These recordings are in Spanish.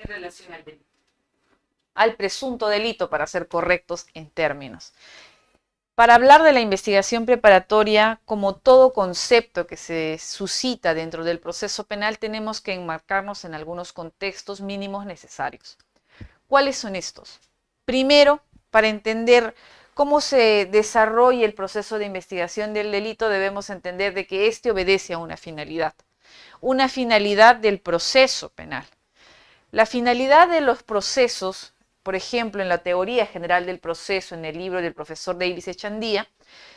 en relación al delito. Al presunto delito, para ser correctos en términos. Para hablar de la investigación preparatoria, como todo concepto que se suscita dentro del proceso penal, tenemos que enmarcarnos en algunos contextos mínimos necesarios. ¿Cuáles son estos? Primero, para entender cómo se desarrolla el proceso de investigación del delito, debemos entender de que éste obedece a una finalidad del proceso penal. La finalidad de los procesos, por ejemplo, en la teoría general del proceso, en el libro del profesor Davis Echandía,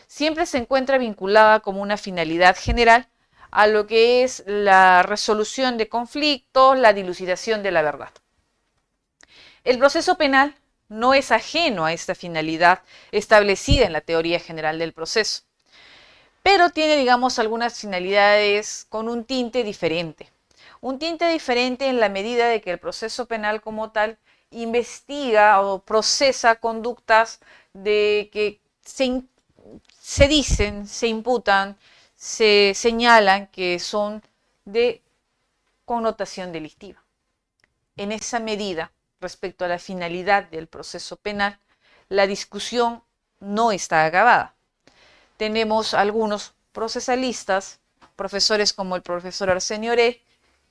siempre se encuentra vinculada como una finalidad general a lo que es la resolución de conflictos, la dilucidación de la verdad. El proceso penal no es ajeno a esta finalidad establecida en la teoría general del proceso, pero tiene, digamos, algunas finalidades con un tinte diferente. Un tinte diferente en la medida de que el proceso penal como tal investiga o procesa conductas de que se dicen, se imputan, se señalan que son de connotación delictiva. En esa medida, respecto a la finalidad del proceso penal, la discusión no está acabada. Tenemos algunos procesalistas, profesores como el profesor Arsenio Oré,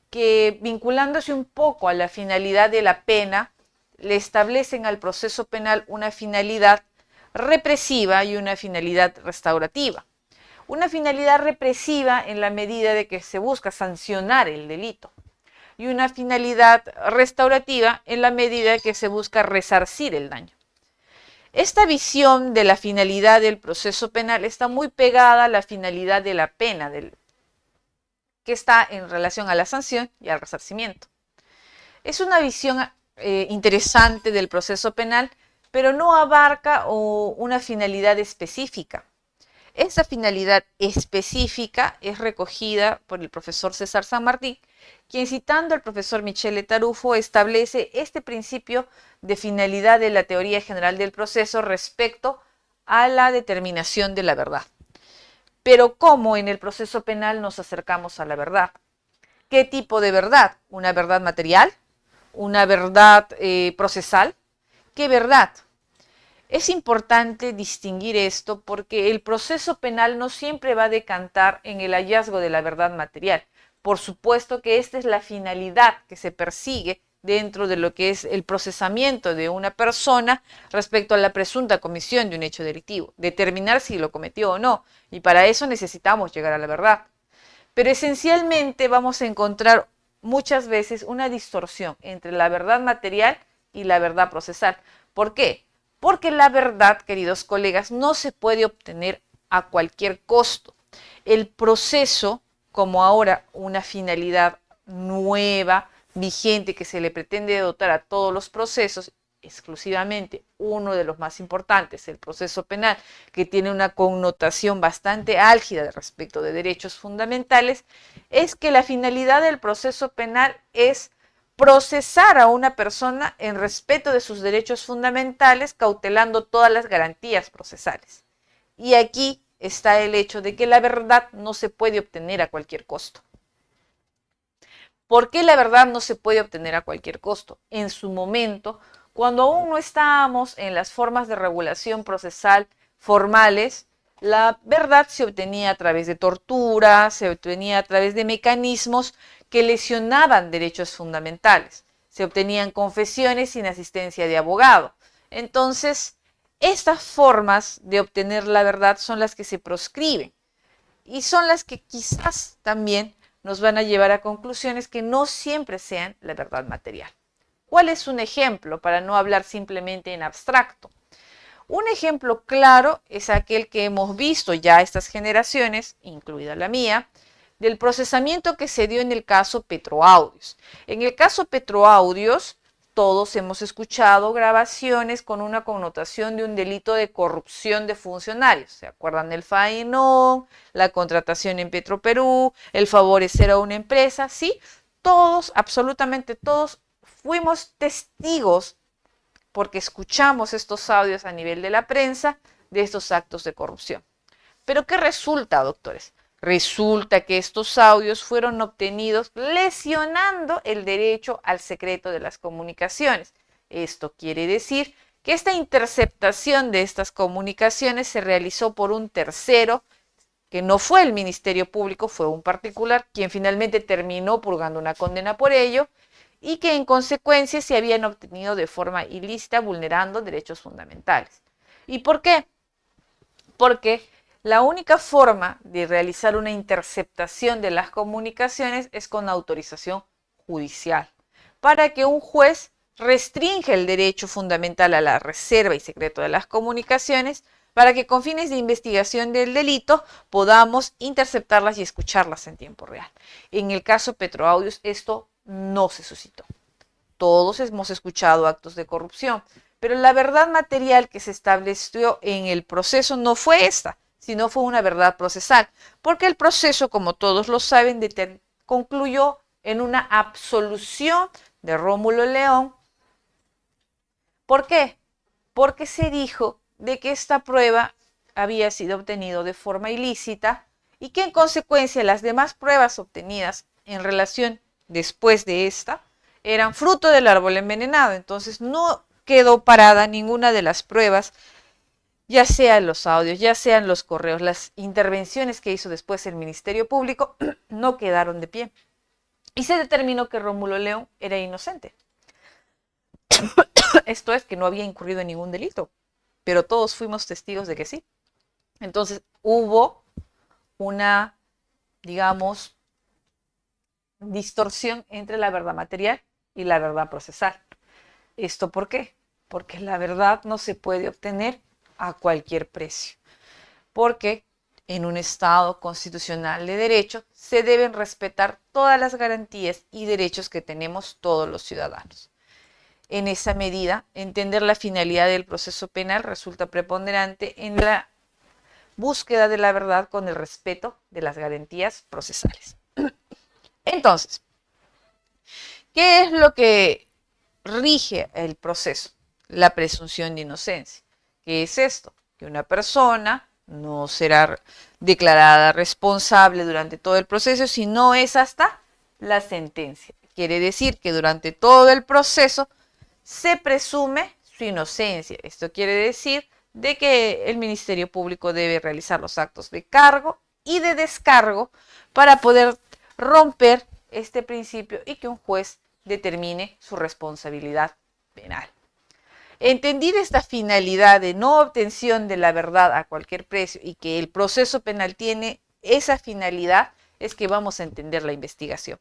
que vinculándose un poco a la finalidad de la pena, le establecen al proceso penal una finalidad represiva y una finalidad restaurativa. Una finalidad represiva en la medida de que se busca sancionar el delito y una finalidad restaurativa en la medida de que se busca resarcir el daño. Esta visión de la finalidad del proceso penal está muy pegada a la finalidad de la pena, que está en relación a la sanción y al resarcimiento. Es una visión interesante del proceso penal, pero no abarca una finalidad específica. Esa finalidad específica es recogida por el profesor César San Martín, quien citando al profesor Michele Tarufo establece este principio de finalidad de la teoría general del proceso respecto a la determinación de la verdad. Pero ¿cómo en el proceso penal nos acercamos a la verdad? ¿Qué tipo de verdad? ¿Una verdad material? ¿Una verdad procesal? ¿Qué verdad? Es importante distinguir esto porque el proceso penal no siempre va a decantar en el hallazgo de la verdad material. Por supuesto que esta es la finalidad que se persigue dentro de lo que es el procesamiento de una persona respecto a la presunta comisión de un hecho delictivo, determinar si lo cometió o no, y para eso necesitamos llegar a la verdad. Pero esencialmente vamos a encontrar muchas veces una distorsión entre la verdad material y la verdad procesal. ¿Por qué? Porque la verdad, queridos colegas, no se puede obtener a cualquier costo. El proceso, como ahora una finalidad nueva, vigente, que se le pretende dotar a todos los procesos, exclusivamente uno de los más importantes, el proceso penal, que tiene una connotación bastante álgida respecto de derechos fundamentales, es que la finalidad del proceso penal es procesar a una persona en respeto de sus derechos fundamentales, cautelando todas las garantías procesales. Y aquí está el hecho de que la verdad no se puede obtener a cualquier costo. ¿Por qué la verdad no se puede obtener a cualquier costo? En su momento, cuando aún no estábamos en las formas de regulación procesal formales, la verdad se obtenía a través de tortura, se obtenía a través de mecanismos que lesionaban derechos fundamentales. Se obtenían confesiones sin asistencia de abogado. Entonces, estas formas de obtener la verdad son las que se proscriben y son las que quizás también nos van a llevar a conclusiones que no siempre sean la verdad material. ¿Cuál es un ejemplo para no hablar simplemente en abstracto? Un ejemplo claro es aquel que hemos visto ya estas generaciones, incluida la mía, del procesamiento que se dio en el caso Petroaudios. En el caso Petroaudios, todos hemos escuchado grabaciones con una connotación de un delito de corrupción de funcionarios. ¿Se acuerdan del faenón, la contratación en Petroperú, el favorecer a una empresa? Sí, todos, absolutamente todos, fuimos testigos porque escuchamos estos audios a nivel de la prensa de estos actos de corrupción. ¿Pero qué resulta, doctores? Resulta que estos audios fueron obtenidos lesionando el derecho al secreto de las comunicaciones. Esto quiere decir que esta interceptación de estas comunicaciones se realizó por un tercero, que no fue el Ministerio Público, fue un particular, quien finalmente terminó purgando una condena por ello, y que en consecuencia se habían obtenido de forma ilícita, vulnerando derechos fundamentales. ¿Y por qué? Porque la única forma de realizar una interceptación de las comunicaciones es con autorización judicial, para que un juez restringe el derecho fundamental a la reserva y secreto de las comunicaciones, para que con fines de investigación del delito podamos interceptarlas y escucharlas en tiempo real. En el caso Petroaudios esto no se suscitó. Todos hemos escuchado actos de corrupción, pero la verdad material que se estableció en el proceso no fue esta, sino fue una verdad procesal, porque el proceso, como todos lo saben, concluyó en una absolución de Rómulo León. ¿Por qué? Porque se dijo de que esta prueba había sido obtenida de forma ilícita y que en consecuencia las demás pruebas obtenidas en relación después de esta eran fruto del árbol envenenado. Entonces no quedó parada ninguna de las pruebas, ya sean los audios, ya sean los correos, las intervenciones que hizo después el Ministerio Público, no quedaron de pie. Y se determinó que Rómulo León era inocente. Esto es, que no había incurrido en ningún delito, pero todos fuimos testigos de que sí. Entonces hubo una, digamos, distorsión entre la verdad material y la verdad procesal. ¿Esto por qué? Porque la verdad no se puede obtener a cualquier precio, porque en un Estado constitucional de derecho se deben respetar todas las garantías y derechos que tenemos todos los ciudadanos. En esa medida, entender la finalidad del proceso penal resulta preponderante en la búsqueda de la verdad con el respeto de las garantías procesales. Entonces, ¿qué es lo que rige el proceso? La presunción de inocencia. ¿Qué es esto? Que una persona no será declarada responsable durante todo el proceso, si no es hasta la sentencia. Quiere decir que durante todo el proceso se presume su inocencia. Esto quiere decir de que el Ministerio Público debe realizar los actos de cargo y de descargo para poder romper este principio y que un juez determine su responsabilidad penal. Entendida esta finalidad de no obtención de la verdad a cualquier precio y que el proceso penal tiene esa finalidad, es que vamos a entender la investigación.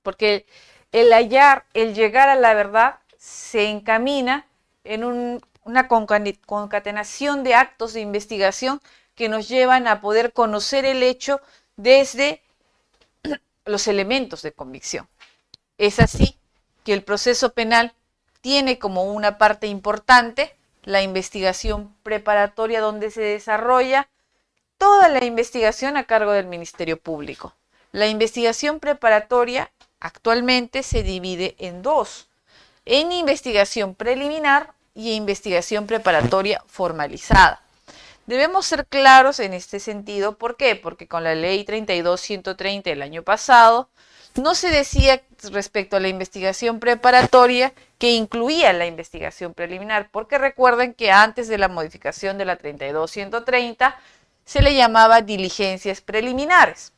Porque el llegar a la verdad se encamina en una concatenación de actos de investigación que nos llevan a poder conocer el hecho desde los elementos de convicción. Es así que el proceso penal tiene como una parte importante la investigación preparatoria, donde se desarrolla toda la investigación a cargo del Ministerio Público. La investigación preparatoria actualmente se divide en dos: en investigación preliminar y investigación preparatoria formalizada. Debemos ser claros en este sentido. ¿Por qué? Porque con la ley 32.130 del año pasado no se decía respecto a la investigación preparatoria que incluía la investigación preliminar, porque recuerden que antes de la modificación de la 32.130 se le llamaba diligencias preliminares.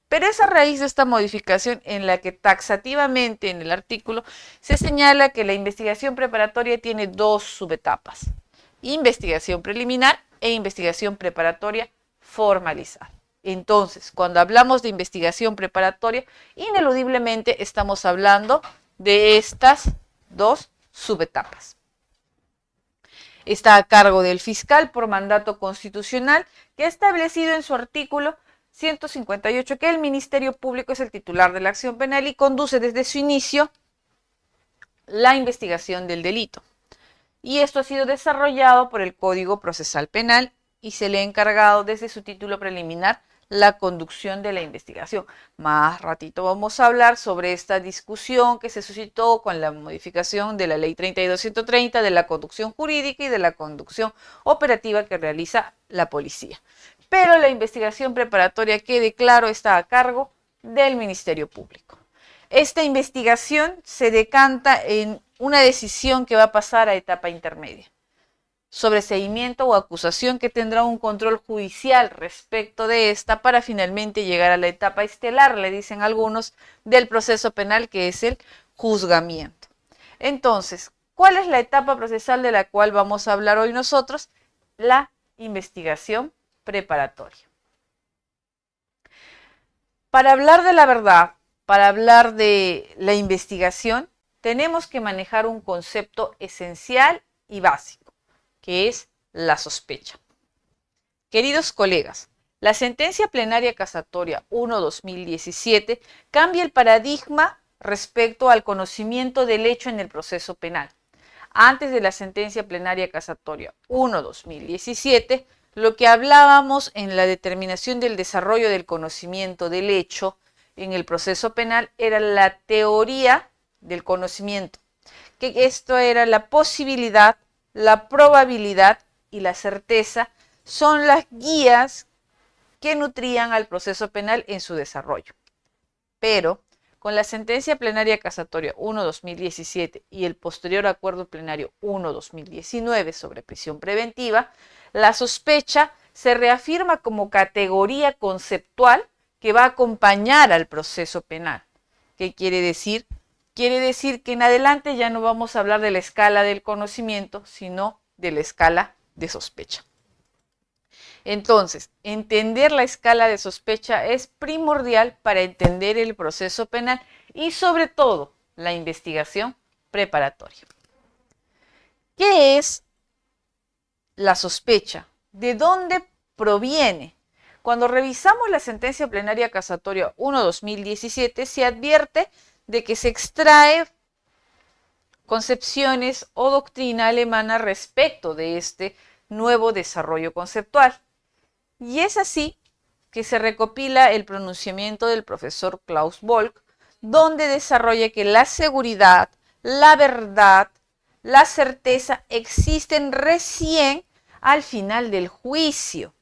Pero es a raíz de esta modificación en la que taxativamente en el artículo se señala que la investigación preparatoria tiene dos subetapas: investigación preliminar e investigación preparatoria formalizada. Entonces, cuando hablamos de investigación preparatoria, ineludiblemente estamos hablando de estas dos subetapas. Está a cargo del fiscal por mandato constitucional, que ha establecido en su artículo 158 que el Ministerio Público es el titular de la acción penal y conduce desde su inicio la investigación del delito. Y esto ha sido desarrollado por el Código Procesal Penal y se le ha encargado desde su título preliminar la conducción de la investigación. Más ratito vamos a hablar sobre esta discusión que se suscitó con la modificación de la ley 32.130 de la conducción jurídica y de la conducción operativa que realiza la policía. pero la investigación preparatoria, quede claro, está a cargo del Ministerio Público. Esta investigación se decanta en una decisión que va a pasar a etapa intermedia, sobreseimiento o acusación que tendrá un control judicial respecto de esta para finalmente llegar a la etapa estelar, le dicen algunos, del proceso penal, que es el juzgamiento. Entonces, ¿cuál es la etapa procesal de la cual vamos a hablar hoy nosotros? La investigación preparatoria. Para hablar de la verdad, para hablar de la investigación, tenemos que manejar un concepto esencial y básico, que es la sospecha. Queridos colegas, la sentencia plenaria casatoria 1/2017 cambia el paradigma respecto al conocimiento del hecho en el proceso penal. Antes de la sentencia plenaria casatoria 1/2017, lo que hablábamos en la determinación del desarrollo del conocimiento del hecho en el proceso penal era la teoría del conocimiento, que esto era la posibilidad, la probabilidad y la certeza, son las guías que nutrían al proceso penal en su desarrollo. Pero con la sentencia plenaria casatoria 1/2017 y el posterior acuerdo plenario 1/2019 sobre prisión preventiva, la sospecha se reafirma como categoría conceptual que va a acompañar al proceso penal. ¿Qué quiere decir? Quiere decir que en adelante ya no vamos a hablar de la escala del conocimiento, sino de la escala de sospecha. Entonces, entender la escala de sospecha es primordial para entender el proceso penal y sobre todo la investigación preparatoria. ¿Qué es la sospecha? ¿De dónde proviene? Cuando revisamos la sentencia plenaria casatoria 1/2017 se advierte de que se extrae concepciones o doctrina alemana respecto de este nuevo desarrollo conceptual. Y es así que se recopila el pronunciamiento del profesor Klaus Volk, donde desarrolla que la seguridad, la verdad, la certeza existen recién al final del juicio,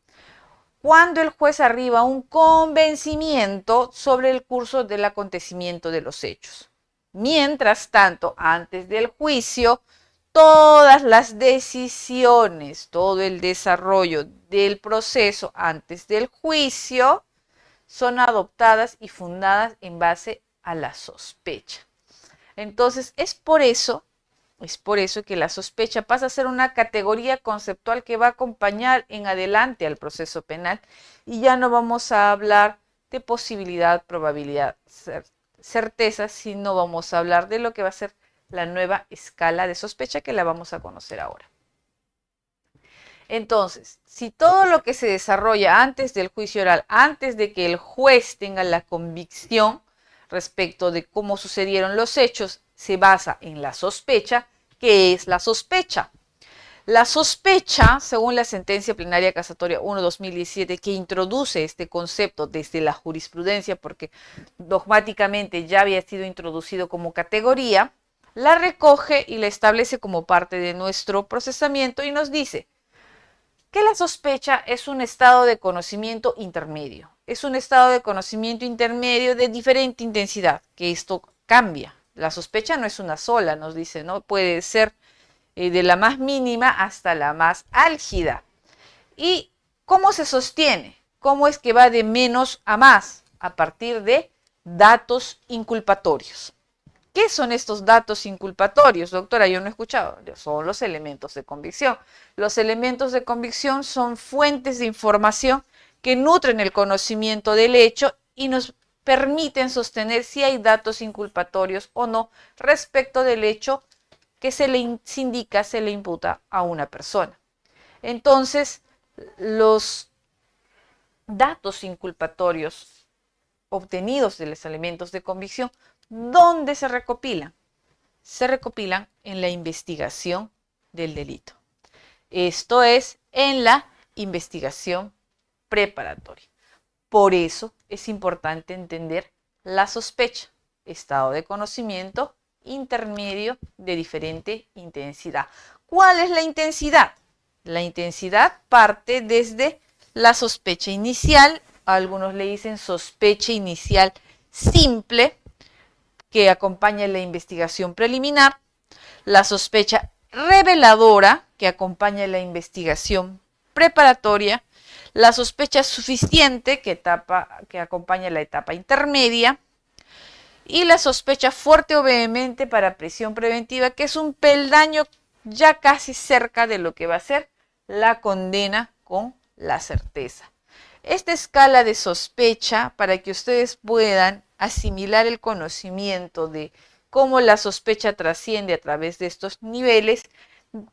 cuando el juez arriba a un convencimiento sobre el curso del acontecimiento de los hechos. Mientras tanto, antes del juicio, todas las decisiones, todo el desarrollo del proceso antes del juicio son adoptadas y fundadas en base a la sospecha. Entonces, es por eso que la sospecha pasa a ser una categoría conceptual que va a acompañar en adelante al proceso penal y ya no vamos a hablar de posibilidad, probabilidad, certeza, sino vamos a hablar de lo que va a ser la nueva escala de sospecha que la vamos a conocer ahora. Entonces, si todo lo que se desarrolla antes del juicio oral, antes de que el juez tenga la convicción respecto de cómo sucedieron los hechos, se basa en la sospecha. ¿Qué es la sospecha? La sospecha, según la sentencia plenaria casatoria 1/2017, que introduce este concepto desde la jurisprudencia, porque dogmáticamente ya había sido introducido como categoría, la recoge y la establece como parte de nuestro procesamiento y nos dice que la sospecha es un estado de conocimiento intermedio. Es un estado de conocimiento intermedio de diferente intensidad, que esto cambia. La sospecha no es una sola, nos dice, ¿no? Puede ser de la más mínima hasta la más álgida. ¿Y cómo se sostiene? ¿Cómo es que va de menos a más? A partir de datos inculpatorios. ¿Qué son estos datos inculpatorios? Doctora, yo no he escuchado. Son los elementos de convicción. Los elementos de convicción son fuentes de información que nutren el conocimiento del hecho y nos permiten sostener si hay datos inculpatorios o no respecto del hecho que se le indica, se le imputa a una persona. Entonces, los datos inculpatorios obtenidos de los elementos de convicción, ¿dónde se recopilan? Se recopilan en la investigación del delito. Esto es en la investigación preparatoria. Por eso es importante entender la sospecha, estado de conocimiento intermedio de diferente intensidad. ¿Cuál es la intensidad? La intensidad parte desde la sospecha inicial, algunos le dicen sospecha inicial simple, que acompaña la investigación preliminar, la sospecha reveladora, que acompaña la investigación preparatoria, la sospecha suficiente, que acompaña la etapa intermedia, y la sospecha fuerte o vehemente para prisión preventiva, que es un peldaño ya casi cerca de lo que va a ser la condena con la certeza. Esta escala de sospecha, para que ustedes puedan asimilar el conocimiento de cómo la sospecha trasciende a través de estos niveles,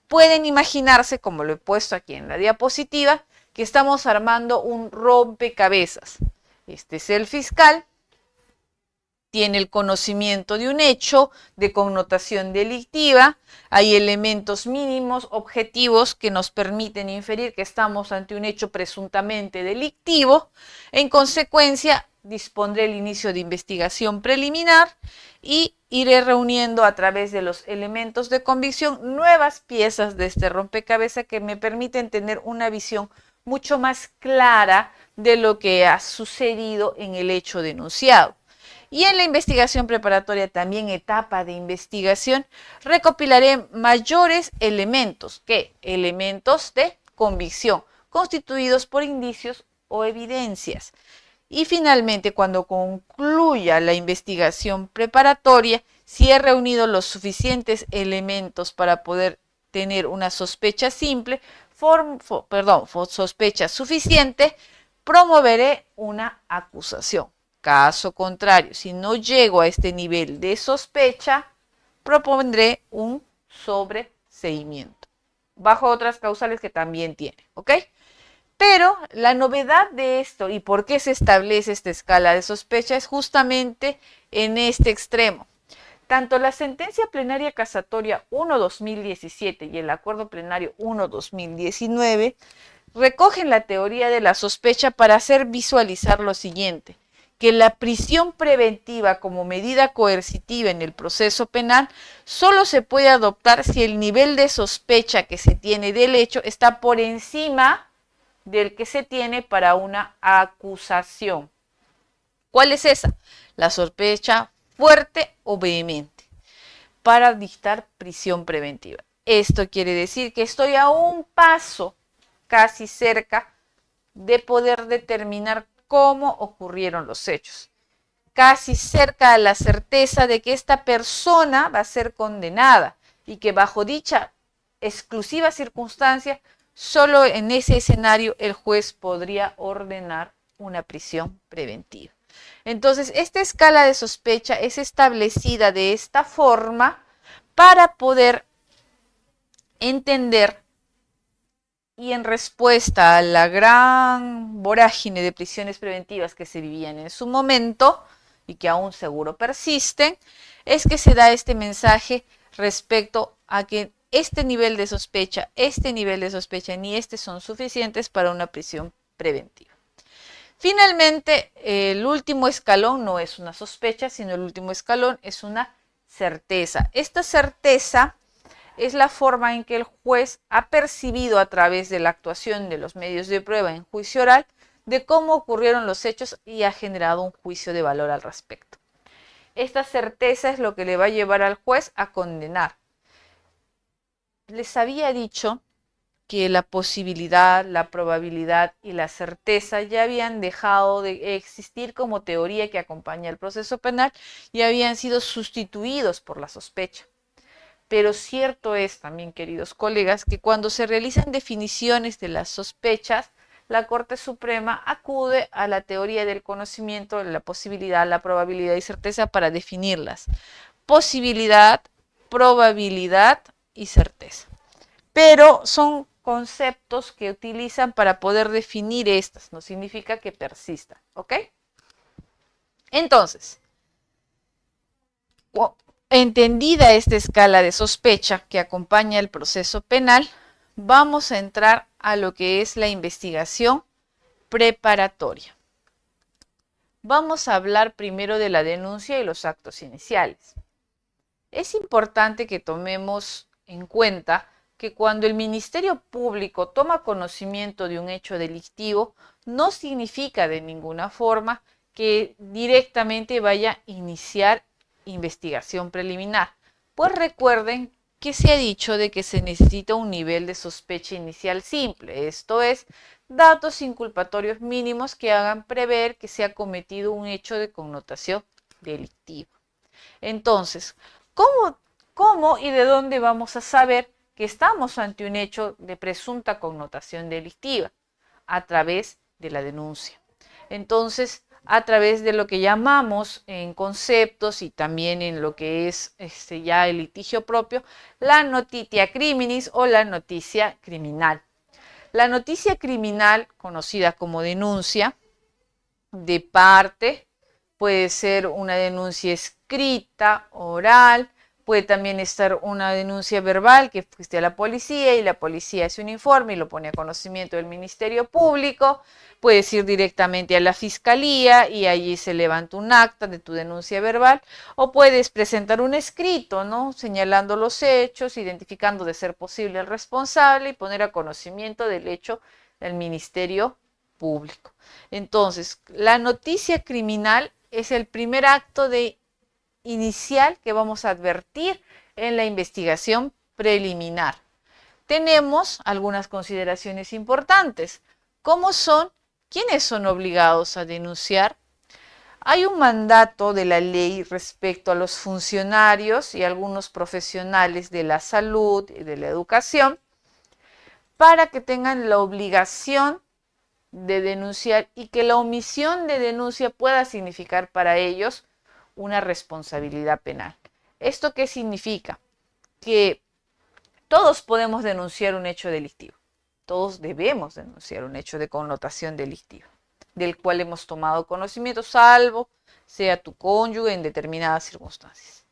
pueden imaginarse, como lo he puesto aquí en la diapositiva, que estamos armando un rompecabezas. Este es el fiscal, tiene el conocimiento de un hecho de connotación delictiva, hay elementos mínimos objetivos que nos permiten inferir que estamos ante un hecho presuntamente delictivo. En consecuencia, dispondré el inicio de investigación preliminar y iré reuniendo a través de los elementos de convicción nuevas piezas de este rompecabezas que me permiten tener una visión mucho más clara de lo que ha sucedido en el hecho denunciado. Y en la investigación preparatoria, también etapa de investigación, recopilaré mayores elementos, ¿qué? Elementos de convicción, constituidos por indicios o evidencias. Y finalmente, cuando concluya la investigación preparatoria, si he reunido los suficientes elementos para poder tener una sospecha simple, sospecha suficiente, promoveré una acusación. Caso contrario, si no llego a este nivel de sospecha, propondré un sobreseimiento, bajo otras causales que también tiene, ¿ok? Pero la novedad de esto y por qué se establece esta escala de sospecha es justamente en este extremo. Tanto la sentencia plenaria casatoria 1/2017 y el acuerdo plenario 1/2019 recogen la teoría de la sospecha para hacer visualizar lo siguiente: que la prisión preventiva como medida coercitiva en el proceso penal solo se puede adoptar si el nivel de sospecha que se tiene del hecho está por encima del que se tiene para una acusación. ¿Cuál es esa? La sospecha fuerte o vehemente para dictar prisión preventiva. Esto quiere decir que estoy a un paso, casi cerca, de poder determinar cómo ocurrieron los hechos, casi cerca a la certeza de que esta persona va a ser condenada y que bajo dicha exclusiva circunstancia, solo en ese escenario el juez podría ordenar una prisión preventiva. Entonces, esta escala de sospecha es establecida de esta forma para poder entender, y en respuesta a la gran vorágine de prisiones preventivas que se vivían en su momento y que aún seguro persisten, es que se da este mensaje respecto a que este nivel de sospecha ni este son suficientes para una prisión preventiva. Finalmente, el último escalón no es una sospecha, sino el último escalón es una certeza. Esta certeza es la forma en que el juez ha percibido a través de la actuación de los medios de prueba en juicio oral de cómo ocurrieron los hechos y ha generado un juicio de valor al respecto. Esta certeza es lo que le va a llevar al juez a condenar. Les había dicho que la posibilidad, la probabilidad y la certeza ya habían dejado de existir como teoría que acompaña el proceso penal y habían sido sustituidos por la sospecha. Pero cierto es también, queridos colegas, que cuando se realizan definiciones de las sospechas, la Corte Suprema acude a la teoría del conocimiento, la posibilidad, la probabilidad y certeza para definirlas. Posibilidad, probabilidad y certeza. Pero son conceptos que utilizan para poder definir estas, no significa que persistan, ¿ok? Entonces, entendida esta escala de sospecha que acompaña el proceso penal, vamos a entrar a lo que es la investigación preparatoria. Vamos a hablar primero de la denuncia y los actos iniciales. Es importante que tomemos en cuenta que cuando el Ministerio Público toma conocimiento de un hecho delictivo, no significa de ninguna forma que directamente vaya a iniciar investigación preliminar. Pues recuerden que se ha dicho de que se necesita un nivel de sospecha inicial simple, esto es, datos inculpatorios mínimos que hagan prever que se ha cometido un hecho de connotación delictiva. Entonces, ¿cómo y de dónde vamos a saber que estamos ante un hecho de presunta connotación delictiva? A través de la denuncia. Entonces, a través de lo que llamamos en conceptos y también en lo que es ya el litigio propio, la notitia criminis o la noticia criminal. La noticia criminal, conocida como denuncia de parte, puede ser una denuncia escrita, oral, puede también estar una denuncia verbal que fuiste a la policía y la policía hace un informe y lo pone a conocimiento del Ministerio Público. Puedes ir directamente a la fiscalía y allí se levanta un acta de tu denuncia verbal, o puedes presentar un escrito, ¿no? Señalando los hechos, identificando de ser posible el responsable y poner a conocimiento del hecho del Ministerio Público. Entonces, la noticia criminal es el primer acto inicial que vamos a advertir en la investigación preliminar. Tenemos algunas consideraciones importantes, como son quiénes son obligados a denunciar. Hay un mandato de la ley respecto a los funcionarios y algunos profesionales de la salud y de la educación para que tengan la obligación de denunciar y que la omisión de denuncia pueda significar para ellos una responsabilidad penal. ¿Esto qué significa? Que todos podemos denunciar un hecho delictivo. Todos debemos denunciar un hecho de connotación delictiva, del cual hemos tomado conocimiento, salvo sea tu cónyuge en determinadas circunstancias.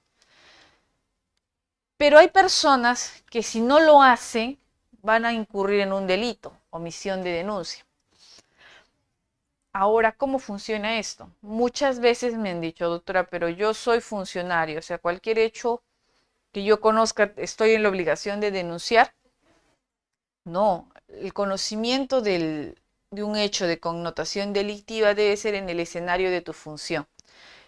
Pero hay personas que si no lo hacen, van a incurrir en un delito, omisión de denuncia. Ahora, ¿cómo funciona esto? Muchas veces me han dicho, doctora, pero yo soy funcionario, o sea, cualquier hecho que yo conozca, ¿estoy en la obligación de denunciar? No, el conocimiento de un hecho de connotación delictiva debe ser en el escenario de tu función.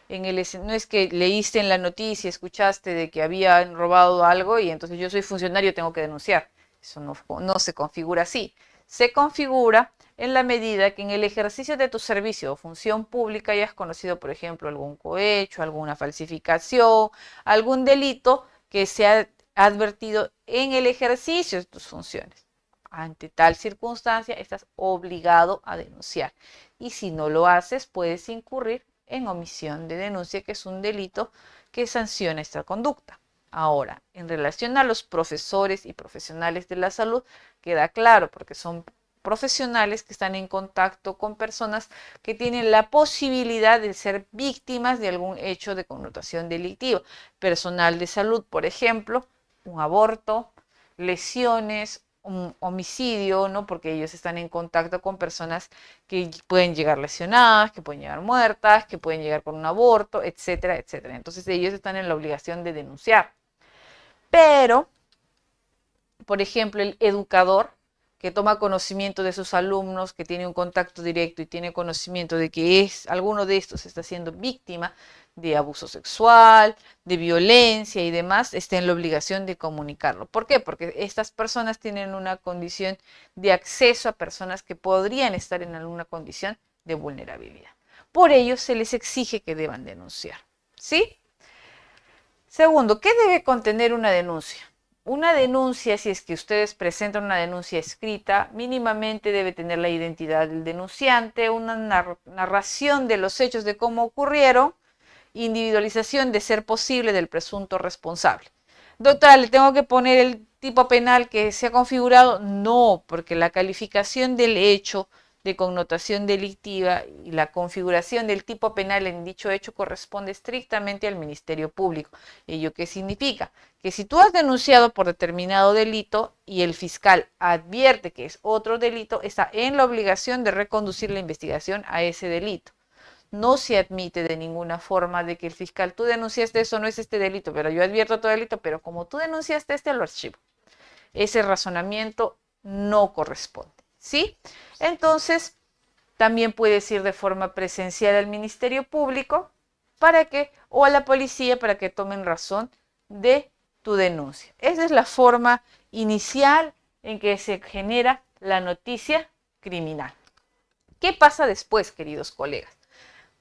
No es que leíste en la noticia, escuchaste de que habían robado algo y entonces yo soy funcionario, tengo que denunciar. Eso no se configura así. Se configura en la medida que en el ejercicio de tu servicio o función pública hayas conocido, por ejemplo, algún cohecho, alguna falsificación, algún delito que se ha advertido en el ejercicio de tus funciones. Ante tal circunstancia, estás obligado a denunciar. Y si no lo haces, puedes incurrir en omisión de denuncia, que es un delito que sanciona esta conducta. Ahora, en relación a los profesores y profesionales de la salud, queda claro, porque son profesionales que están en contacto con personas que tienen la posibilidad de ser víctimas de algún hecho de connotación delictiva. Personal de salud, por ejemplo, un aborto, lesiones, un homicidio, ¿no? Porque ellos están en contacto con personas que pueden llegar lesionadas, que pueden llegar muertas, que pueden llegar con un aborto, etcétera, etcétera. Entonces ellos están en la obligación de denunciar. Pero, por ejemplo, el educador que toma conocimiento de sus alumnos, que tiene un contacto directo y tiene conocimiento de que alguno de estos está siendo víctima de abuso sexual, de violencia y demás, está en la obligación de comunicarlo. ¿Por qué? Porque estas personas tienen una condición de acceso a personas que podrían estar en alguna condición de vulnerabilidad. Por ello, se les exige que deban denunciar. ¿Sí? Segundo, ¿qué debe contener una denuncia? Una denuncia, si es que ustedes presentan una denuncia escrita, mínimamente debe tener la identidad del denunciante, una narración de los hechos de cómo ocurrieron, individualización de ser posible del presunto responsable. Doctora, ¿le tengo que poner el tipo penal que se ha configurado? No, porque la calificación del hecho de connotación delictiva y la configuración del tipo penal en dicho hecho corresponde estrictamente al Ministerio Público. ¿Ello qué significa? Que si tú has denunciado por determinado delito y el fiscal advierte que es otro delito, está en la obligación de reconducir la investigación a ese delito. No se admite de ninguna forma de que el fiscal, tú denunciaste eso, no es este delito, pero yo advierto otro delito, pero como tú denunciaste este, lo archivo. ese razonamiento no corresponde, ¿sí? Entonces, también puedes ir de forma presencial al Ministerio Público o a la policía para que tomen razón de tu denuncia. Esa es la forma inicial en que se genera la noticia criminal. ¿Qué pasa después, queridos colegas?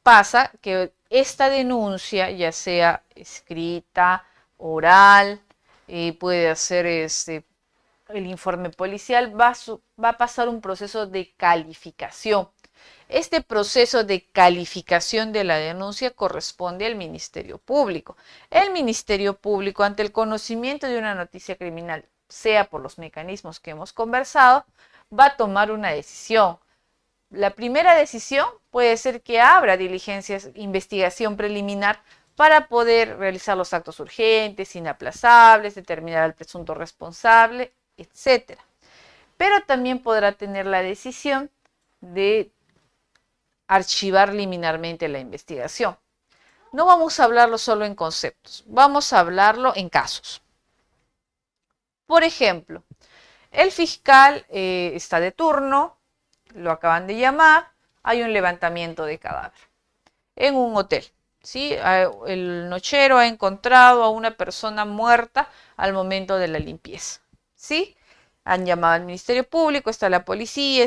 Pasa que esta denuncia, ya sea escrita, oral, puede hacer el informe policial, va a pasar un proceso de calificación. Este proceso de calificación de la denuncia corresponde al Ministerio Público. El Ministerio Público, ante el conocimiento de una noticia criminal, sea por los mecanismos que hemos conversado, va a tomar una decisión. La primera decisión puede ser que abra diligencias, investigación preliminar para poder realizar los actos urgentes, inaplazables, determinar al presunto responsable, etc. Pero también podrá tener la decisión de archivar liminarmente la investigación. No vamos a hablarlo solo en conceptos, vamos a hablarlo en casos. Por ejemplo, el fiscal está de turno, lo acaban de llamar, hay un levantamiento de cadáver en un hotel, ¿sí? El nochero ha encontrado a una persona muerta al momento de la limpieza, ¿sí? Han llamado al Ministerio Público, está la policía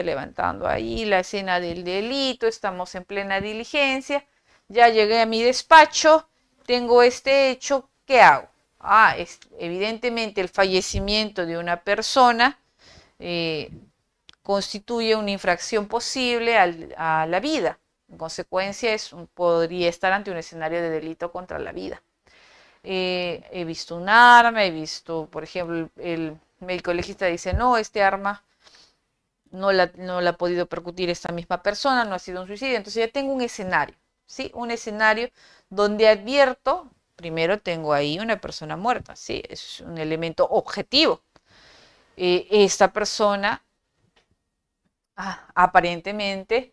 levantando ahí la escena del delito, estamos en plena diligencia, ya llegué a mi despacho, tengo este hecho, ¿qué hago? Evidentemente el fallecimiento de una persona constituye una infracción posible a la vida. En consecuencia, podría estar ante un escenario de delito contra la vida. He visto un arma, he visto, por ejemplo, el médico legista dice, no, este arma no la ha podido percutir esta misma persona, no ha sido un suicidio. Entonces ya tengo un escenario, ¿sí? Un escenario donde advierto, primero tengo ahí una persona muerta, ¿sí? Es un elemento objetivo. Esta persona aparentemente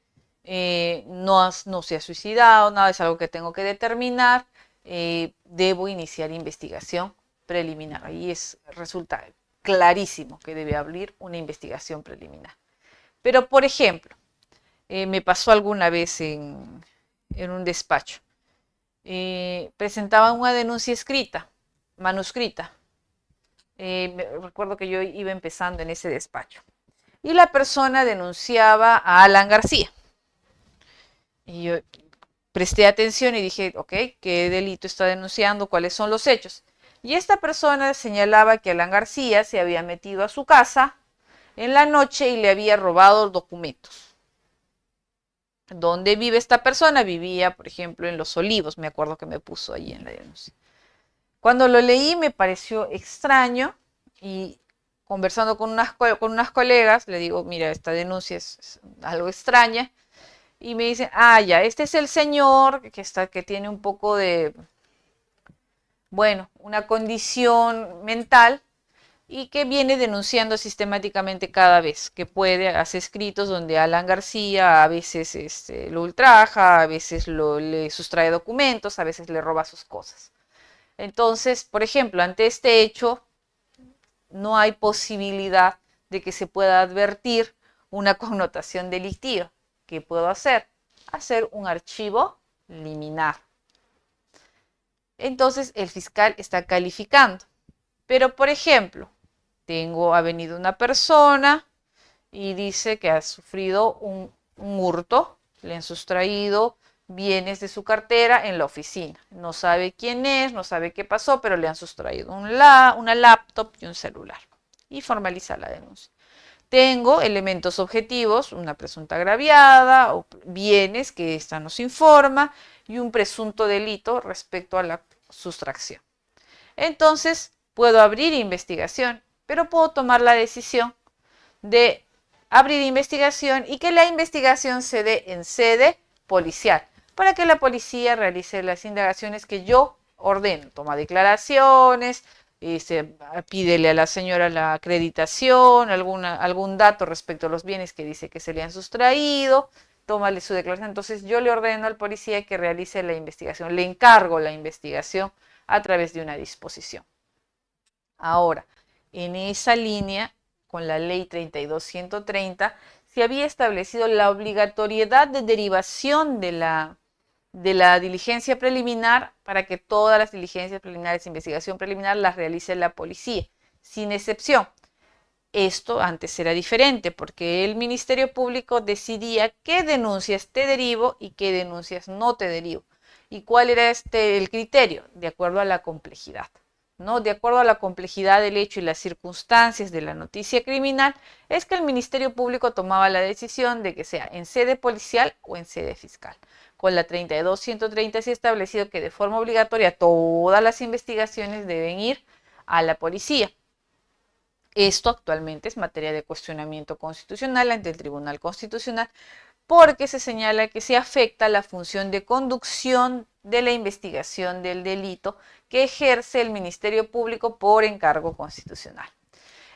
no se ha suicidado, nada, es algo que tengo que determinar, debo iniciar investigación preliminar. Ahí resulta clarísimo que debe abrir una investigación preliminar. Pero, por ejemplo, me pasó alguna vez en un despacho, presentaban una denuncia escrita, manuscrita. Recuerdo que yo iba empezando en ese despacho. Y la persona denunciaba a Alan García. Y yo presté atención y dije, ok, ¿qué delito está denunciando? ¿Cuáles son los hechos? Y esta persona señalaba que Alan García se había metido a su casa en la noche y le había robado documentos. ¿Dónde vive esta persona? Vivía, por ejemplo, en Los Olivos, me acuerdo que me puso ahí en la denuncia. Cuando lo leí me pareció extraño y conversando con unas colegas, le digo, mira, esta denuncia es algo extraña. Y me dicen, ya, este es el señor que tiene un poco de, bueno, una condición mental y que viene denunciando sistemáticamente cada vez que puede. Hace escritos donde Alan García a veces lo ultraja, a veces le sustrae documentos, a veces le roba sus cosas. Entonces, por ejemplo, ante este hecho, no hay posibilidad de que se pueda advertir una connotación delictiva. ¿Qué puedo hacer? Hacer un archivo liminar. Entonces el fiscal está calificando. Pero, por ejemplo, ha venido una persona y dice que ha sufrido un hurto, le han sustraído bienes de su cartera en la oficina. No sabe quién es, no sabe qué pasó, pero le han sustraído una laptop y un celular. Y formaliza la denuncia. Tengo elementos objetivos, una presunta agraviada, o bienes que ésta nos informa y un presunto delito respecto a la sustracción. Entonces, puedo abrir investigación, pero puedo tomar la decisión de abrir investigación y que la investigación se dé en sede policial, para que la policía realice las indagaciones que yo ordeno. Toma declaraciones, pídele a la señora la acreditación, algún dato respecto a los bienes que dice que se le han sustraído, tómale su declaración. Entonces yo le ordeno al policía que realice la investigación, le encargo la investigación a través de una disposición. Ahora, en esa línea, con la ley 32.130, se había establecido la obligatoriedad de derivación de la diligencia preliminar para que todas las diligencias preliminares de investigación preliminar las realice la policía, sin excepción. Esto antes era diferente porque el Ministerio Público decidía qué denuncias te derivo y qué denuncias no te derivo. ¿Y cuál era el criterio? De acuerdo a la complejidad, ¿no? De acuerdo a la complejidad del hecho y las circunstancias de la noticia criminal, es que el Ministerio Público tomaba la decisión de que sea en sede policial o en sede fiscal. Con la 32.130 se ha establecido que de forma obligatoria todas las investigaciones deben ir a la policía. Esto actualmente es materia de cuestionamiento constitucional ante el Tribunal Constitucional porque se señala que se afecta la función de conducción de la investigación del delito que ejerce el Ministerio Público por encargo constitucional.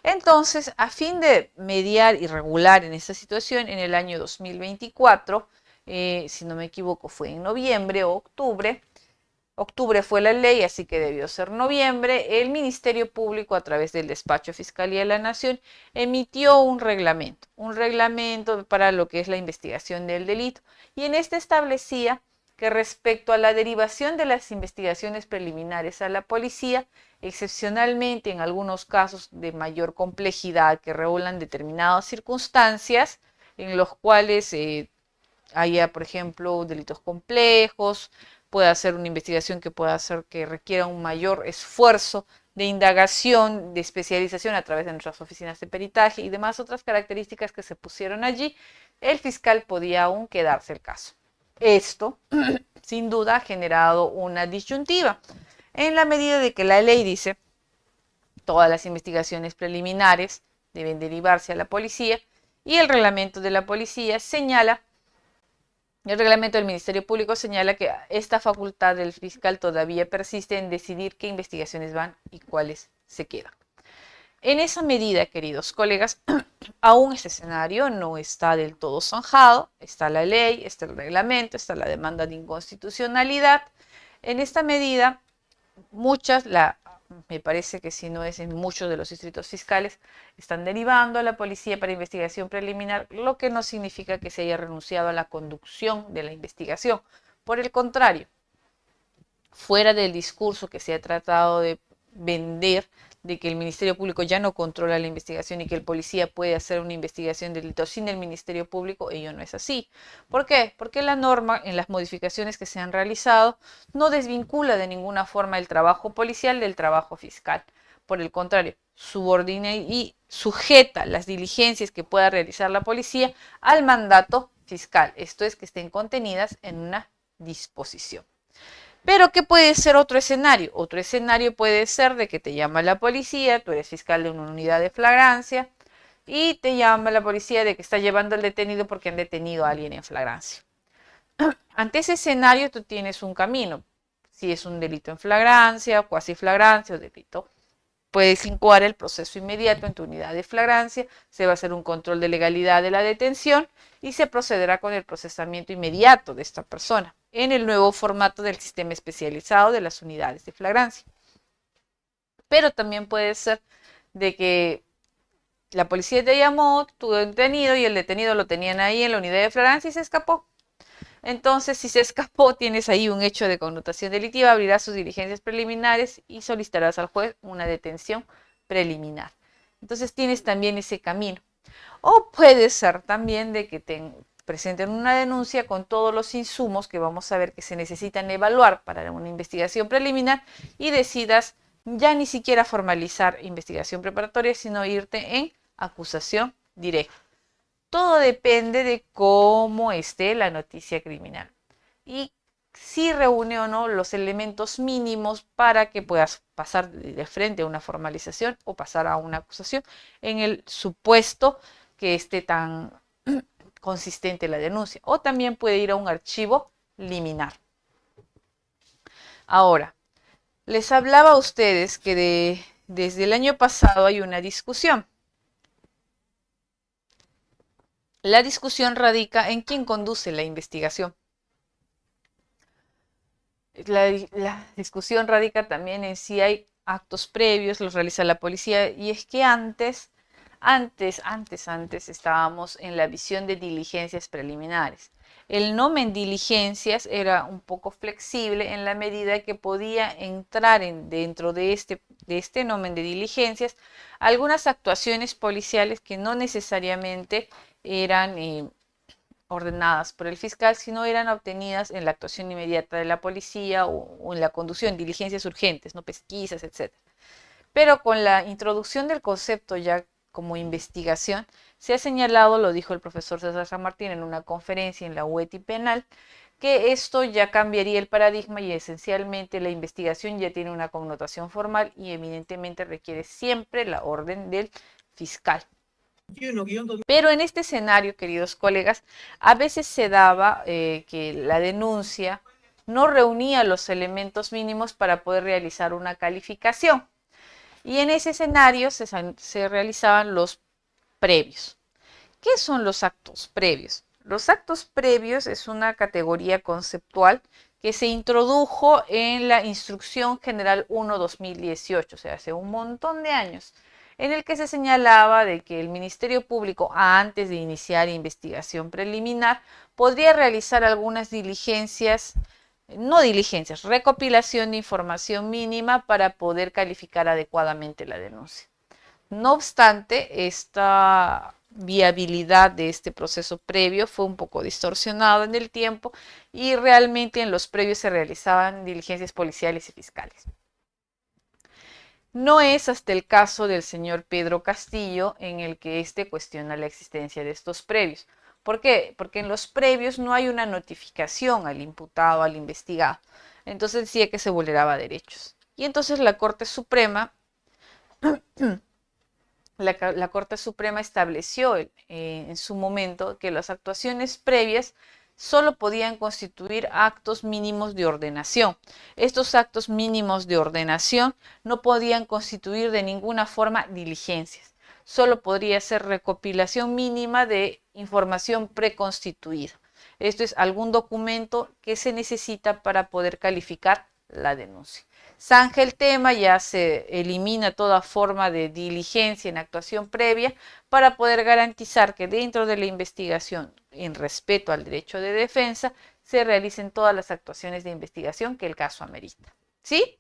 Entonces, a fin de mediar y regular en esta situación, en el año 2024, si no me equivoco fue en noviembre o octubre fue la ley, así que debió ser noviembre, el Ministerio Público a través del Despacho de Fiscalía de la Nación emitió un reglamento para lo que es la investigación del delito, y en este establecía que respecto a la derivación de las investigaciones preliminares a la policía, excepcionalmente en algunos casos de mayor complejidad que regulan determinadas circunstancias en los cuales haya, por ejemplo, delitos complejos, puede hacer una investigación que pueda hacer que requiera un mayor esfuerzo de indagación, de especialización a través de nuestras oficinas de peritaje y demás otras características que se pusieron allí, el fiscal podía aún quedarse el caso. Esto, sin duda, ha generado una disyuntiva, en la medida de que la ley dice todas las investigaciones preliminares deben derivarse a la policía y el reglamento de la policía señala, el reglamento del Ministerio Público señala que esta facultad del fiscal todavía persiste en decidir qué investigaciones van y cuáles se quedan. En esa medida, queridos colegas, aún este escenario no está del todo zanjado. Está la ley, está el reglamento, está la demanda de inconstitucionalidad. En esta medida, me parece que si no es en muchos de los distritos fiscales, están derivando a la policía para investigación preliminar, lo que no significa que se haya renunciado a la conducción de la investigación. Por el contrario, fuera del discurso que se ha tratado de vender de que el Ministerio Público ya no controla la investigación y que el policía puede hacer una investigación de delito sin el Ministerio Público, ello no es así. ¿Por qué? Porque la norma, en las modificaciones que se han realizado, no desvincula de ninguna forma el trabajo policial del trabajo fiscal. Por el contrario, subordina y sujeta las diligencias que pueda realizar la policía al mandato fiscal. Esto es, que estén contenidas en una disposición. Pero, ¿qué puede ser otro escenario? Otro escenario puede ser de que te llama la policía, tú eres fiscal de una unidad de flagrancia, y te llama la policía de que está llevando al detenido porque han detenido a alguien en flagrancia. Ante ese escenario tú tienes un camino. Si es un delito en flagrancia, o cuasi flagrancia o delito, puedes incoar el proceso inmediato en tu unidad de flagrancia, se va a hacer un control de legalidad de la detención y se procederá con el procesamiento inmediato de esta persona en el nuevo formato del sistema especializado de las unidades de flagrancia. Pero también puede ser de que la policía te llamó, tu detenido, y el detenido lo tenían ahí en la unidad de flagrancia y se escapó. Entonces, si se escapó, tienes ahí un hecho de connotación delictiva, abrirás sus diligencias preliminares y solicitarás al juez una detención preliminar. Entonces, tienes también ese camino. O puede ser también de que te presenten una denuncia con todos los insumos que vamos a ver que se necesitan evaluar para una investigación preliminar y decidas ya ni siquiera formalizar investigación preparatoria, sino irte en acusación directa. Todo depende de cómo esté la noticia criminal y si reúne o no los elementos mínimos para que puedas pasar de frente a una formalización o pasar a una acusación en el supuesto que esté tan consistente la denuncia. O también puede ir a un archivo liminar. Ahora, les hablaba a ustedes que desde el año pasado hay una discusión. La discusión radica en quién conduce la investigación. La discusión radica también en si hay actos previos los realiza la policía, y es que antes estábamos en la visión de diligencias preliminares. El nomen diligencias era un poco flexible en la medida que podía entrar dentro de este nomen de diligencias algunas actuaciones policiales que no necesariamente eran ordenadas por el fiscal, sino eran obtenidas en la actuación inmediata de la policía o en la conducción, diligencias urgentes, no pesquisas, etc. Pero con la introducción del concepto ya como investigación, se ha señalado, lo dijo el profesor César San Martín en una conferencia en la UETI Penal, que esto ya cambiaría el paradigma y esencialmente la investigación ya tiene una connotación formal y evidentemente requiere siempre la orden del fiscal. Pero en este escenario, queridos colegas, a veces se daba que la denuncia no reunía los elementos mínimos para poder realizar una calificación. Y en ese escenario se realizaban los previos. ¿Qué son los actos previos? Los actos previos es una categoría conceptual que se introdujo en la Instrucción General 1/2018, o sea, hace un montón de años, en el que se señalaba de que el Ministerio Público, antes de iniciar investigación preliminar, podría realizar algunas diligencias, no diligencias, recopilación de información mínima para poder calificar adecuadamente la denuncia. No obstante, esta viabilidad de este proceso previo fue un poco distorsionado en el tiempo y realmente en los previos se realizaban diligencias policiales y fiscales. No es hasta el caso del señor Pedro Castillo en el que éste cuestiona la existencia de estos previos. ¿Por qué? Porque en los previos no hay una notificación al imputado, al investigado. Entonces decía que se vulneraba derechos. Y entonces la Corte Suprema la Corte Suprema estableció en su momento que las actuaciones previas solo podían constituir actos mínimos de ordenación. Estos actos mínimos de ordenación no podían constituir de ninguna forma diligencias. Solo podría ser recopilación mínima de información preconstituida. Esto es algún documento que se necesita para poder calificar la denuncia. Zanja el tema, ya se elimina toda forma de diligencia en actuación previa para poder garantizar que dentro de la investigación, en respeto al derecho de defensa, se realicen todas las actuaciones de investigación que el caso amerita. ¿Sí?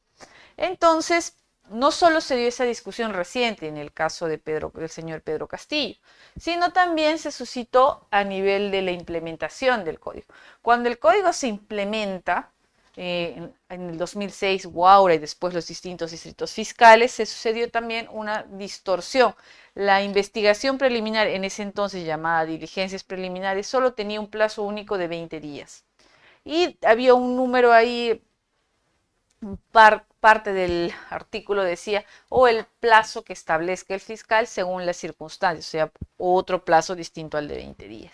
Entonces, no solo se dio esa discusión reciente en el caso del señor Pedro Castillo, sino también se suscitó a nivel de la implementación del código. Cuando el código se implementa, en el 2006 Guaura y después los distintos distritos fiscales, se sucedió también una distorsión. La investigación preliminar, en ese entonces llamada diligencias preliminares, solo tenía un plazo único de 20 días. Y había un número ahí, parte del artículo decía, o el plazo que establezca el fiscal según las circunstancias, o sea, otro plazo distinto al de 20 días.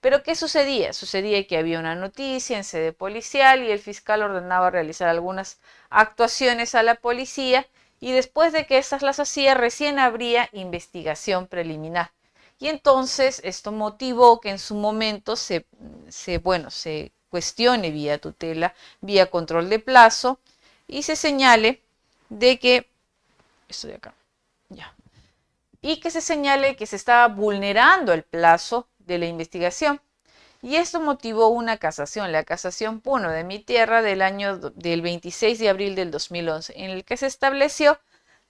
Pero ¿qué sucedía? Sucedía que había una noticia en sede policial y el fiscal ordenaba realizar algunas actuaciones a la policía y después de que estas las hacía, recién habría investigación preliminar. Y entonces esto motivó que en su momento se cuestione vía tutela, vía control de plazo, y se señale de que, esto de acá, ya, y que se señale que se estaba vulnerando el plazo de la investigación. Y esto motivó una casación, la casación Puno de mi tierra del 26 de abril del 2011, en el que se estableció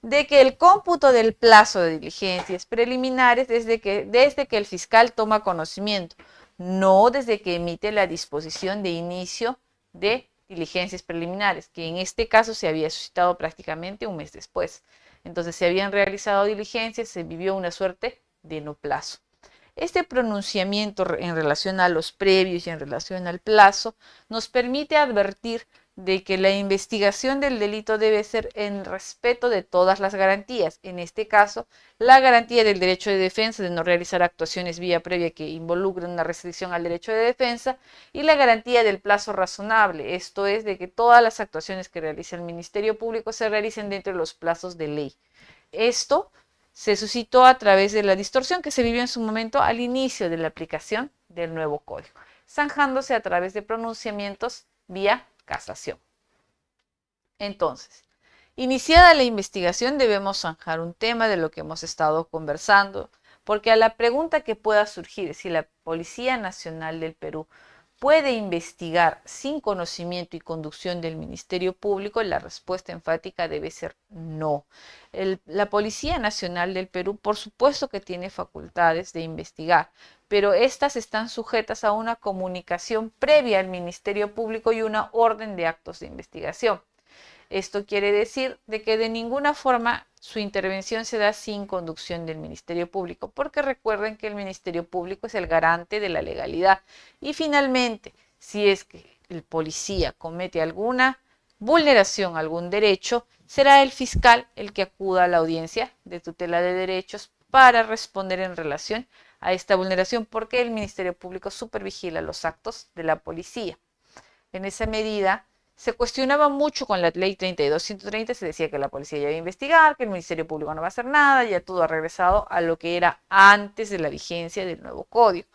de que el cómputo del plazo de diligencias preliminares desde que el fiscal toma conocimiento, no desde que emite la disposición de inicio de diligencias preliminares, que en este caso se había suscitado prácticamente un mes después. Entonces se habían realizado diligencias, se vivió una suerte de no plazo. Este pronunciamiento en relación a los previos y en relación al plazo nos permite advertir de que la investigación del delito debe ser en respeto de todas las garantías. En este caso, la garantía del derecho de defensa de no realizar actuaciones vía previa que involucren una restricción al derecho de defensa y la garantía del plazo razonable, esto es, de que todas las actuaciones que realice el Ministerio Público se realicen dentro de los plazos de ley. Esto se suscitó a través de la distorsión que se vivió en su momento al inicio de la aplicación del nuevo código, zanjándose a través de pronunciamientos vía casación. Entonces, Iniciada la investigación debemos zanjar un tema de lo que hemos estado conversando, porque a la pregunta que pueda surgir si la Policía Nacional del Perú puede investigar sin conocimiento y conducción del Ministerio Público, la respuesta enfática debe ser no. La Policía Nacional del Perú, por supuesto que tiene facultades de investigar, pero estas están sujetas a una comunicación previa al Ministerio Público y una orden de actos de investigación. Esto quiere decir de que de ninguna forma su intervención se da sin conducción del Ministerio Público, porque recuerden que el Ministerio Público es el garante de la legalidad. Y finalmente, si es que el policía comete alguna vulneración a algún derecho, será el fiscal el que acuda a la audiencia de tutela de derechos para responder en relación a esta vulneración, porque el Ministerio Público supervigila los actos de la policía. En esa medida, se cuestionaba mucho con la ley 32.130, se decía que la policía ya iba a investigar, que el Ministerio Público no va a hacer nada, ya todo ha regresado a lo que era antes de la vigencia del nuevo código.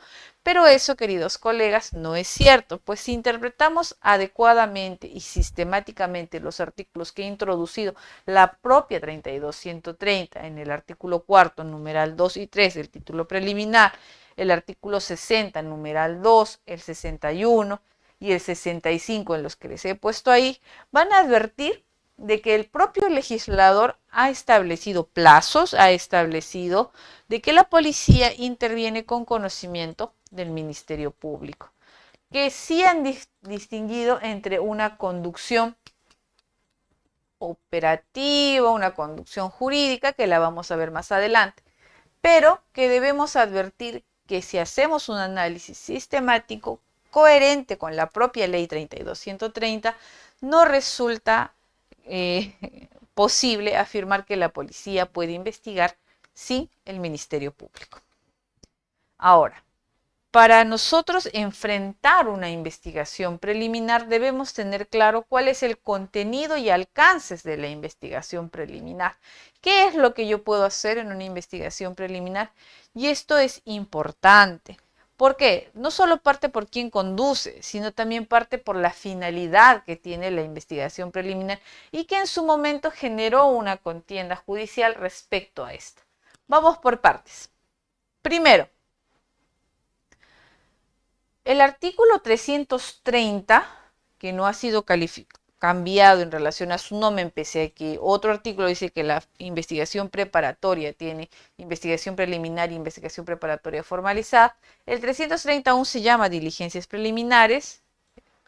Pero eso, queridos colegas, no es cierto, pues si interpretamos adecuadamente y sistemáticamente los artículos que ha introducido la propia 32.130 en el artículo 4, numeral 2 y 3 del título preliminar, el artículo 60, numeral 2, el 61, y el 65 en los que les he puesto ahí, van a advertir de que el propio legislador ha establecido plazos, ha establecido de que la policía interviene con conocimiento del Ministerio Público, que sí han distinguido entre una conducción operativa, una conducción jurídica, que la vamos a ver más adelante, pero que debemos advertir que si hacemos un análisis sistemático, coherente con la propia ley 32.130, no resulta posible afirmar que la policía puede investigar sin el Ministerio Público. Ahora, para nosotros enfrentar una investigación preliminar debemos tener claro cuál es el contenido y alcances de la investigación preliminar. ¿Qué es lo que yo puedo hacer en una investigación preliminar? Y esto es importante. ¿Por qué? No solo parte por quién conduce, sino también parte por la finalidad que tiene la investigación preliminar y que en su momento generó una contienda judicial respecto a esto. Vamos por partes. Primero, el artículo 330, que no ha sido cambiado en relación a su nombre, pese a que otro artículo dice que la investigación preparatoria tiene investigación preliminar y investigación preparatoria formalizada. El 330 aún se llama diligencias preliminares,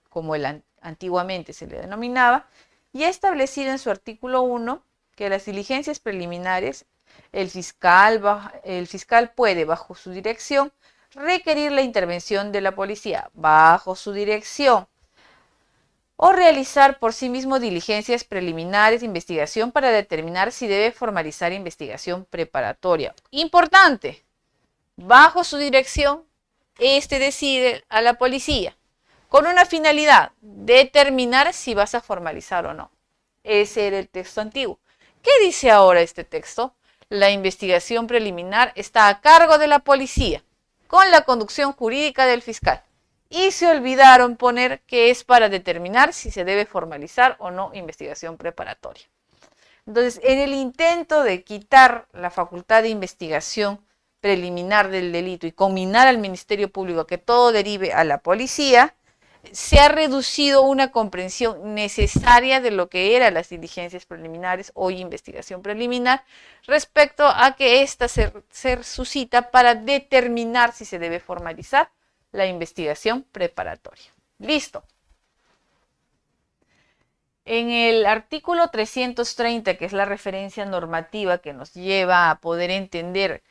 como antiguamente se le denominaba, y ha establecido en su artículo 1 que las diligencias preliminares, el fiscal puede, bajo su dirección, requerir la intervención de la policía, bajo su dirección, o realizar por sí mismo diligencias preliminares de investigación para determinar si debe formalizar investigación preparatoria. Importante, bajo su dirección, decide a la policía, con una finalidad, determinar si vas a formalizar o no. Ese era el texto antiguo. ¿Qué dice ahora este texto? La investigación preliminar está a cargo de la policía, con la conducción jurídica del fiscal. Y se olvidaron poner que es para determinar si se debe formalizar o no investigación preparatoria. Entonces, en el intento de quitar la facultad de investigación preliminar del delito y combinar al Ministerio Público que todo derive a la policía, se ha reducido una comprensión necesaria de lo que eran las diligencias preliminares o investigación preliminar respecto a que ésta se suscita para determinar si se debe formalizar la investigación preparatoria. Listo. En el artículo 330, que es la referencia normativa que nos lleva a poder entender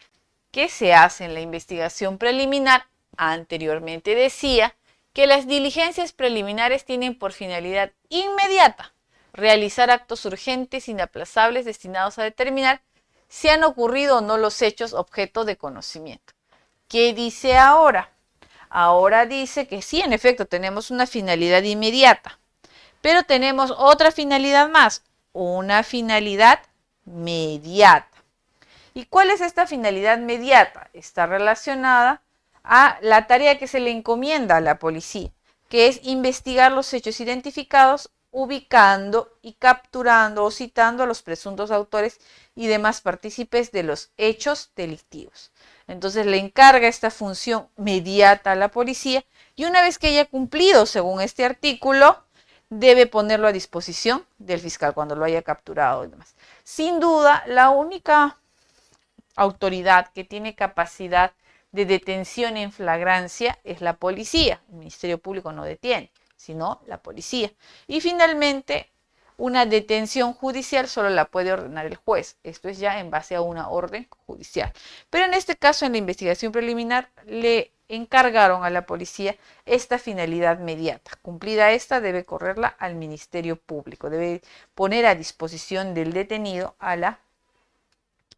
qué se hace en la investigación preliminar, anteriormente decía que las diligencias preliminares tienen por finalidad inmediata realizar actos urgentes inaplazables destinados a determinar si han ocurrido o no los hechos objeto de conocimiento. ¿Qué dice ahora? Ahora dice que sí, en efecto, tenemos una finalidad inmediata, pero tenemos otra finalidad más, una finalidad mediata. ¿Y cuál es esta finalidad mediata? Está relacionada a la tarea que se le encomienda a la policía, que es investigar los hechos identificados ubicando y capturando o citando a los presuntos autores y demás partícipes de los hechos delictivos. Entonces le encarga esta función mediata a la policía y una vez que haya cumplido según este artículo, debe ponerlo a disposición del fiscal cuando lo haya capturado y demás. Sin duda, la única autoridad que tiene capacidad de detención en flagrancia es la policía. El Ministerio Público no detiene, sino la policía. Y finalmente, una detención judicial solo la puede ordenar el juez. Esto es ya en base a una orden judicial. Pero en este caso, en la investigación preliminar, le encargaron a la policía esta finalidad mediata. Cumplida esta, debe correrla al Ministerio Público. Debe poner a disposición del detenido a la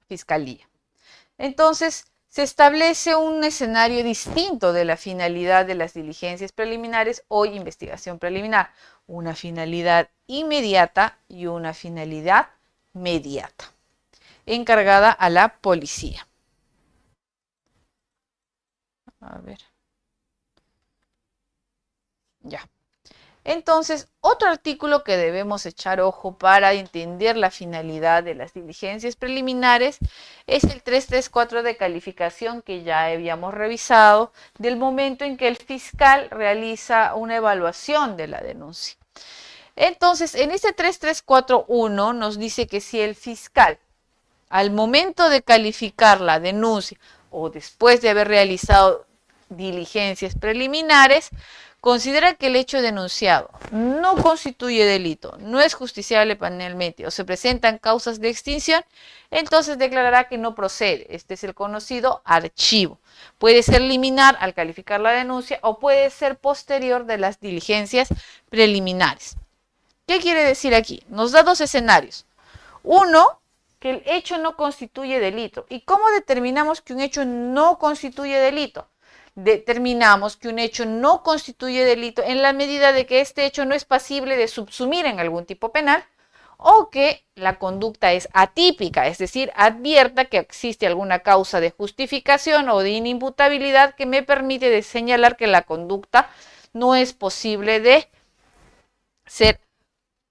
Fiscalía. Entonces, se establece un escenario distinto de la finalidad de las diligencias preliminares o investigación preliminar. Una finalidad inmediata y una finalidad mediata, encargada a la policía. A ver. Ya. Entonces, otro artículo que debemos echar ojo para entender la finalidad de las diligencias preliminares es el 334 de calificación que ya habíamos revisado del momento en que el fiscal realiza una evaluación de la denuncia. Entonces, en este 3341 nos dice que si el fiscal, al momento de calificar la denuncia o después de haber realizado diligencias preliminares, considera que el hecho denunciado no constituye delito, no es justiciable penalmente o se presentan causas de extinción, entonces declarará que no procede. Este es el conocido archivo. Puede ser liminar al calificar la denuncia o puede ser posterior de las diligencias preliminares. ¿Qué quiere decir aquí? Nos da dos escenarios. Uno, que el hecho no constituye delito. ¿Y cómo determinamos que un hecho no constituye delito? Determinamos que un hecho no constituye delito en la medida de que este hecho no es pasible de subsumir en algún tipo penal o que la conducta es atípica, es decir, advierta que existe alguna causa de justificación o de inimputabilidad que me permite señalar que la conducta no es posible de ser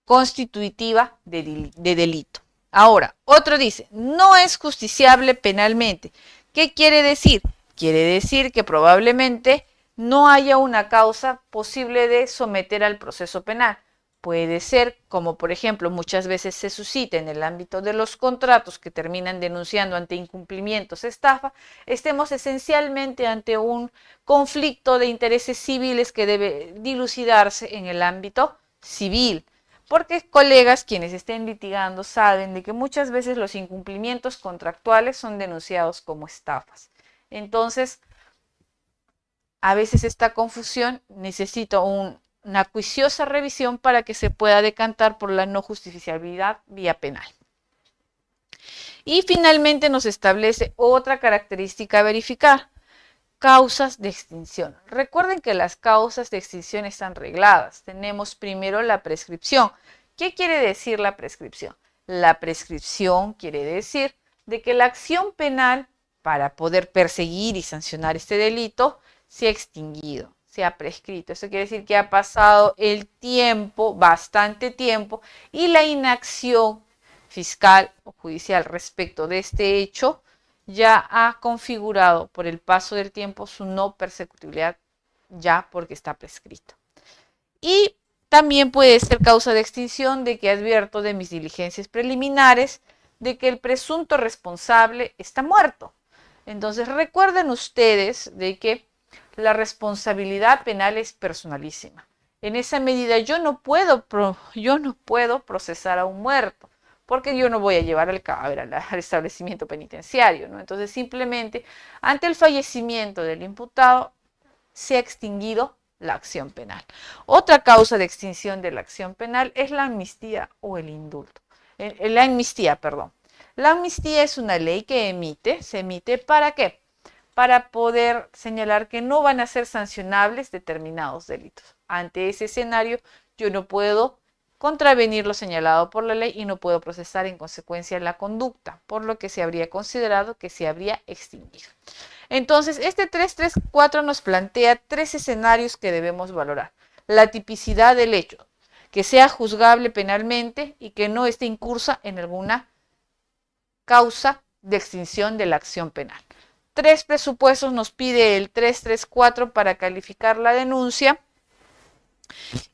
constitutiva de delito. Ahora, otro dice, no es justiciable penalmente. ¿Qué quiere decir? Quiere decir que probablemente no haya una causa posible de someter al proceso penal. Puede ser, como por ejemplo muchas veces se suscita en el ámbito de los contratos que terminan denunciando ante incumplimientos, estafa, estemos esencialmente ante un conflicto de intereses civiles que debe dilucidarse en el ámbito civil. Porque colegas quienes estén litigando saben de que muchas veces los incumplimientos contractuales son denunciados como estafas. Entonces, a veces esta confusión necesita una acuiciosa revisión para que se pueda decantar por la no justiciabilidad vía penal. Y finalmente nos establece otra característica a verificar. Causas de extinción. Recuerden que las causas de extinción están regladas. Tenemos primero la prescripción. ¿Qué quiere decir la prescripción? La prescripción quiere decir de que la acción penal para poder perseguir y sancionar este delito se ha extinguido, se ha prescrito. Eso quiere decir que ha pasado el tiempo, bastante tiempo, y la inacción fiscal o judicial respecto de este hecho ya ha configurado por el paso del tiempo su no persecutibilidad ya porque está prescrito. Y también puede ser causa de extinción de que advierto de mis diligencias preliminares de que el presunto responsable está muerto. Entonces recuerden ustedes de que la responsabilidad penal es personalísima. En esa medida yo no puedo procesar a un muerto, porque yo no voy a llevar al cadáver al establecimiento penitenciario, ¿no? Entonces simplemente ante el fallecimiento del imputado se ha extinguido la acción penal. Otra causa de extinción de la acción penal es la amnistía o el indulto. La amnistía, perdón. La amnistía es una ley que se emite ¿para qué? Para poder señalar que no van a ser sancionables determinados delitos. Ante ese escenario, yo no puedo contravenir lo señalado por la ley y no puedo procesar en consecuencia la conducta, por lo que se habría considerado que se habría extinguido. Entonces, este 334 nos plantea tres escenarios que debemos valorar. La tipicidad del hecho. que sea juzgable penalmente y que no esté incursa en alguna causa de extinción de la acción penal. 3 presupuestos nos pide el 334 para calificar la denuncia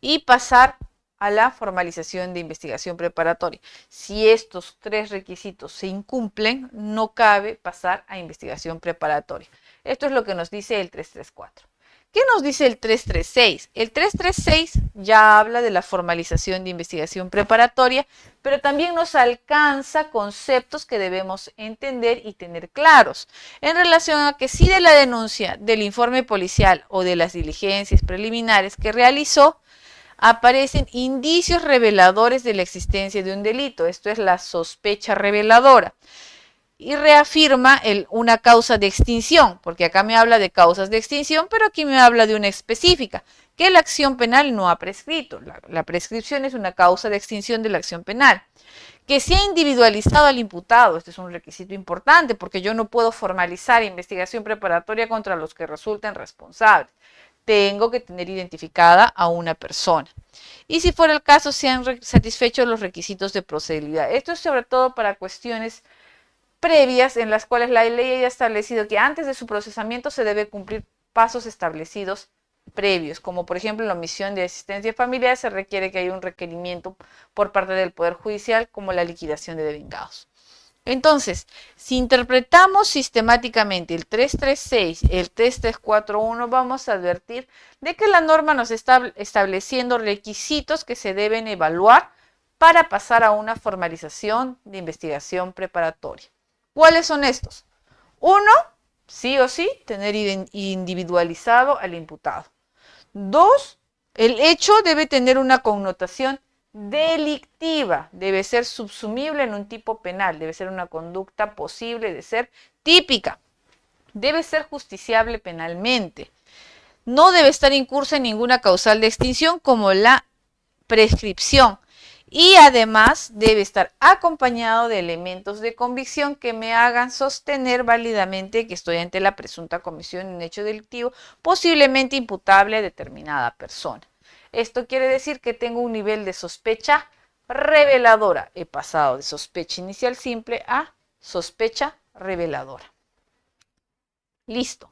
y pasar a la formalización de investigación preparatoria. Si estos 3 requisitos se incumplen, no cabe pasar a investigación preparatoria. Esto es lo que nos dice el 334. ¿Qué nos dice el 336? El 336 ya habla de la formalización de investigación preparatoria, pero también nos alcanza conceptos que debemos entender y tener claros en relación a que si de la denuncia, del informe policial o de las diligencias preliminares que realizó, aparecen indicios reveladores de la existencia de un delito. Esto es la sospecha reveladora. Y reafirma una causa de extinción, porque acá me habla de causas de extinción, pero aquí me habla de una específica, que la acción penal no ha prescrito. La prescripción es una causa de extinción de la acción penal. Que se ha individualizado al imputado, este es un requisito importante, porque yo no puedo formalizar investigación preparatoria contra los que resulten responsables. Tengo que tener identificada a una persona. Y si fuera el caso, se han satisfecho los requisitos de procedibilidad. Esto es sobre todo para cuestiones previas en las cuales la ley haya establecido que antes de su procesamiento se debe cumplir pasos establecidos previos, como por ejemplo en la omisión de asistencia familiar se requiere que haya un requerimiento por parte del Poder Judicial como la liquidación de devengados. Entonces, si interpretamos sistemáticamente el 336, el 3341, vamos a advertir de que la norma nos está estableciendo requisitos que se deben evaluar para pasar a una formalización de investigación preparatoria. ¿Cuáles son estos? 1, sí o sí, tener individualizado al imputado. 2, el hecho debe tener una connotación delictiva, debe ser subsumible en un tipo penal, debe ser una conducta posible de ser típica, debe ser justiciable penalmente, no debe estar incursa en ninguna causal de extinción como la prescripción. Y además debe estar acompañado de elementos de convicción que me hagan sostener válidamente que estoy ante la presunta comisión de un hecho delictivo posiblemente imputable a determinada persona. Esto quiere decir que tengo un nivel de sospecha reveladora. He pasado de sospecha inicial simple a sospecha reveladora. Listo.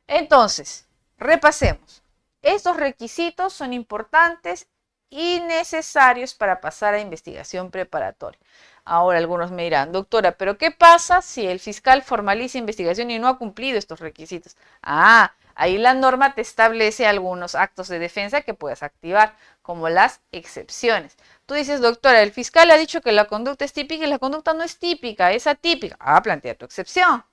Entonces, repasemos. Estos requisitos son importantes y necesarios para pasar a investigación preparatoria. Ahora algunos me dirán, doctora, ¿pero qué pasa si el fiscal formaliza investigación y no ha cumplido estos requisitos? Ahí la norma te establece algunos actos de defensa que puedes activar, como las excepciones. Tú dices, doctora, el fiscal ha dicho que la conducta es típica y la conducta no es típica, es atípica. Plantea tu excepción.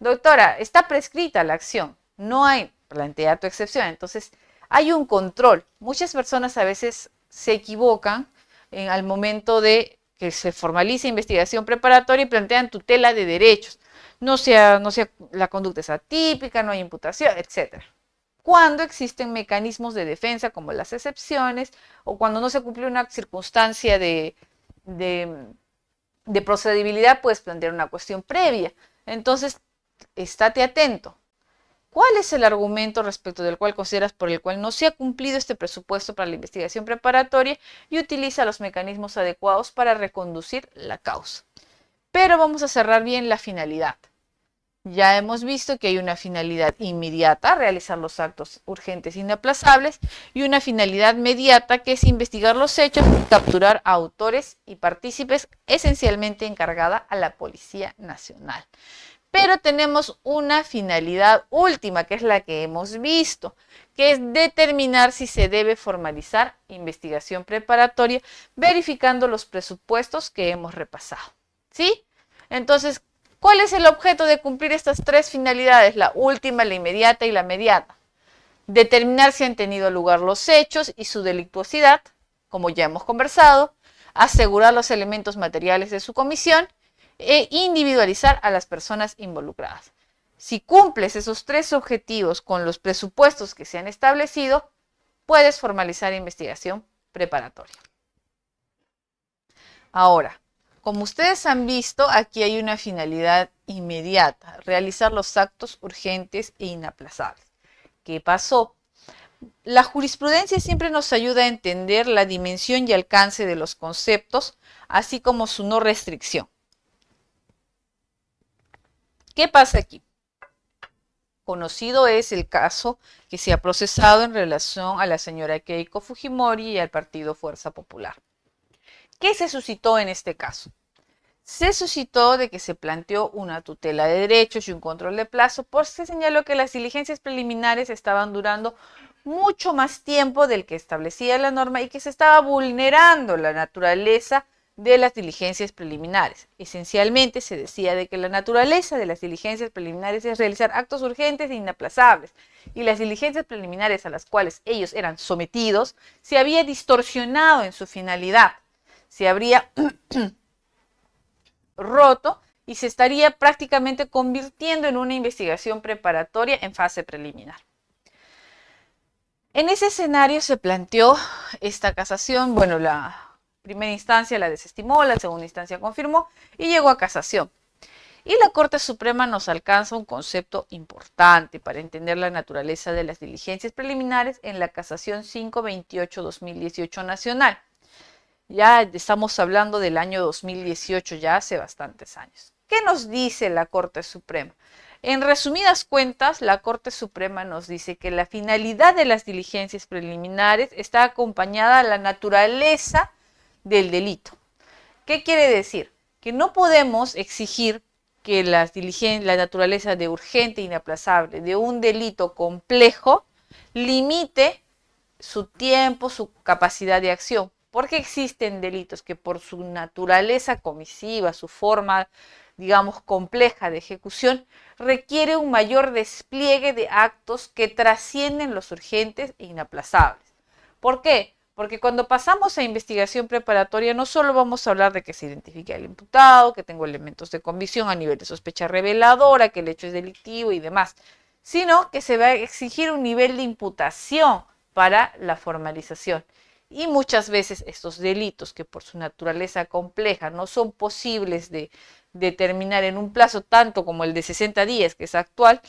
Doctora, está prescrita la acción. No hay, plantea tu excepción. Entonces, hay un control. Muchas personas a veces se equivocan al momento de que se formalice investigación preparatoria y plantean tutela de derechos. No sea la conducta es atípica, no hay imputación, etc. Cuando existen mecanismos de defensa como las excepciones o cuando no se cumple una circunstancia de procedibilidad, puedes plantear una cuestión previa. Entonces, estate atento. ¿Cuál es el argumento respecto del cual consideras por el cual no se ha cumplido este presupuesto para la investigación preparatoria y utiliza los mecanismos adecuados para reconducir la causa? Pero vamos a cerrar bien la finalidad. Ya hemos visto que hay una finalidad inmediata, realizar los actos urgentes e inaplazables, y una finalidad mediata, que es investigar los hechos y capturar a autores y partícipes, esencialmente encargada a la Policía Nacional. Pero tenemos una finalidad última, que es la que hemos visto, que es determinar si se debe formalizar investigación preparatoria, verificando los presupuestos que hemos repasado. ¿Sí? Entonces, ¿cuál es el objeto de cumplir estas 3 finalidades? La última, la inmediata y la mediata. Determinar si han tenido lugar los hechos y su delictuosidad, como ya hemos conversado, asegurar los elementos materiales de su comisión, e individualizar a las personas involucradas. Si cumples esos 3 objetivos con los presupuestos que se han establecido, puedes formalizar investigación preparatoria. Ahora, como ustedes han visto, aquí hay una finalidad inmediata, realizar los actos urgentes e inaplazables. ¿Qué pasó? La jurisprudencia siempre nos ayuda a entender la dimensión y alcance de los conceptos, así como su no restricción. ¿Qué pasa aquí? Conocido es el caso que se ha procesado en relación a la señora Keiko Fujimori y al partido Fuerza Popular. ¿Qué se suscitó en este caso? Se suscitó de que se planteó una tutela de derechos y un control de plazo, pues se señaló que las diligencias preliminares estaban durando mucho más tiempo del que establecía la norma y que se estaba vulnerando la naturaleza de las diligencias preliminares. Esencialmente se decía de que la naturaleza de las diligencias preliminares es realizar actos urgentes e inaplazables, y las diligencias preliminares a las cuales ellos eran sometidos se había distorsionado en su finalidad, se habría roto y se estaría prácticamente convirtiendo en una investigación preparatoria en fase preliminar. En ese escenario se planteó esta casación, bueno, la primera instancia la desestimó, la segunda instancia confirmó y llegó a casación. Y la Corte Suprema nos alcanza un concepto importante para entender la naturaleza de las diligencias preliminares en la casación 528-2018 nacional. Ya estamos hablando del año 2018, ya hace bastantes años. ¿Qué nos dice la Corte Suprema? En resumidas cuentas, la Corte Suprema nos dice que la finalidad de las diligencias preliminares está acompañada a la naturaleza del delito. ¿Qué quiere decir? Que no podemos exigir que la naturaleza de urgente e inaplazable de un delito complejo limite su tiempo, su capacidad de acción. Porque existen delitos que por su naturaleza comisiva, su forma, digamos, compleja de ejecución, requiere un mayor despliegue de actos que trascienden los urgentes e inaplazables. ¿Por qué? Porque cuando pasamos a investigación preparatoria no solo vamos a hablar de que se identifique al imputado, que tengo elementos de convicción a nivel de sospecha reveladora, que el hecho es delictivo y demás, sino que se va a exigir un nivel de imputación para la formalización. Y muchas veces estos delitos que por su naturaleza compleja no son posibles de determinar en un plazo tanto como el de 60 días, que es actual,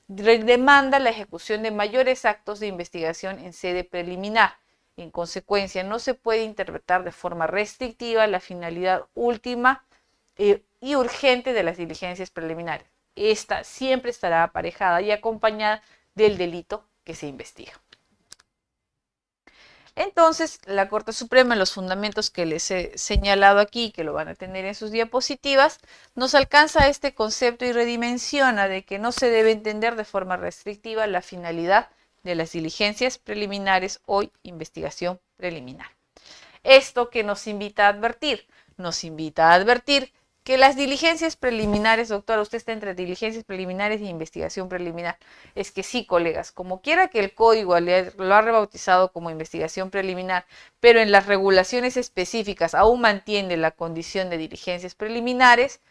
demanda la ejecución de mayores actos de investigación en sede preliminar. En consecuencia, no se puede interpretar de forma restrictiva la finalidad última y urgente de las diligencias preliminares. Esta siempre estará aparejada y acompañada del delito que se investiga. Entonces, la Corte Suprema, en los fundamentos que les he señalado aquí, que lo van a tener en sus diapositivas, nos alcanza este concepto y redimensiona de que no se debe entender de forma restrictiva la finalidad de las diligencias preliminares o investigación preliminar. Esto que nos invita a advertir que las diligencias preliminares, doctora, usted está entre diligencias preliminares e investigación preliminar. Es que sí, colegas, como quiera que el código lo ha rebautizado como investigación preliminar, pero en las regulaciones específicas aún mantiene la condición de diligencias preliminares,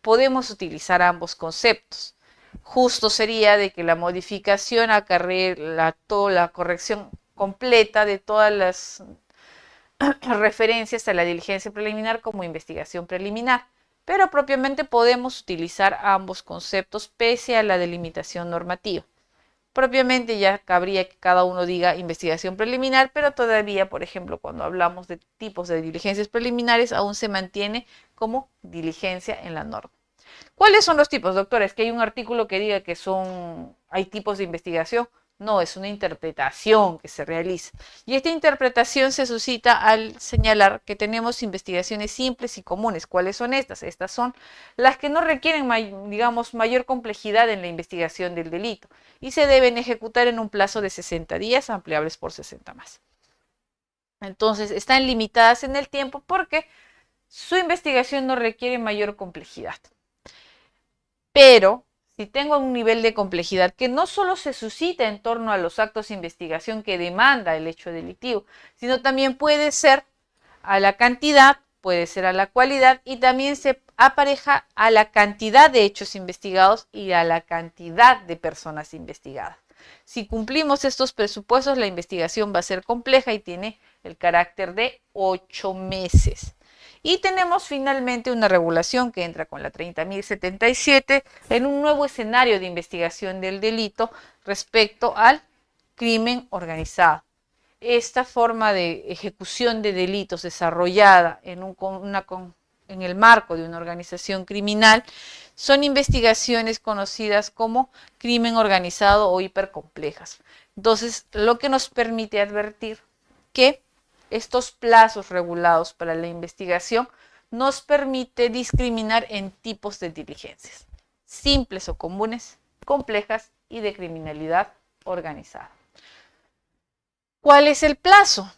podemos utilizar ambos conceptos. Justo sería de que la modificación acarree la corrección completa de todas las referencias a la diligencia preliminar como investigación preliminar, pero propiamente podemos utilizar ambos conceptos pese a la delimitación normativa. Propiamente ya cabría que cada uno diga investigación preliminar, pero todavía, por ejemplo, cuando hablamos de tipos de diligencias preliminares, aún se mantiene como diligencia en la norma. ¿Cuáles son los tipos, doctora? Es que hay un artículo que diga que hay tipos de investigación. No, es una interpretación que se realiza. Y esta interpretación se suscita al señalar que tenemos investigaciones simples y comunes. ¿Cuáles son estas? Estas son las que no requieren, digamos, mayor complejidad en la investigación del delito y se deben ejecutar en un plazo de 60 días, ampliables por 60 más. Entonces, están limitadas en el tiempo porque su investigación no requiere mayor complejidad. Pero si tengo un nivel de complejidad que no solo se suscita en torno a los actos de investigación que demanda el hecho delictivo, sino también puede ser a la cantidad, puede ser a la cualidad y también se apareja a la cantidad de hechos investigados y a la cantidad de personas investigadas. Si cumplimos estos presupuestos, la investigación va a ser compleja y tiene el carácter de 8 meses. Y tenemos finalmente una regulación que entra con la 30.077 en un nuevo escenario de investigación del delito respecto al crimen organizado. Esta forma de ejecución de delitos desarrollada en el marco de una organización criminal son investigaciones conocidas como crimen organizado o hipercomplejas. Entonces, lo que nos permite advertir que estos plazos regulados para la investigación nos permite discriminar en tipos de diligencias, simples o comunes, complejas y de criminalidad organizada. ¿Cuál es el plazo?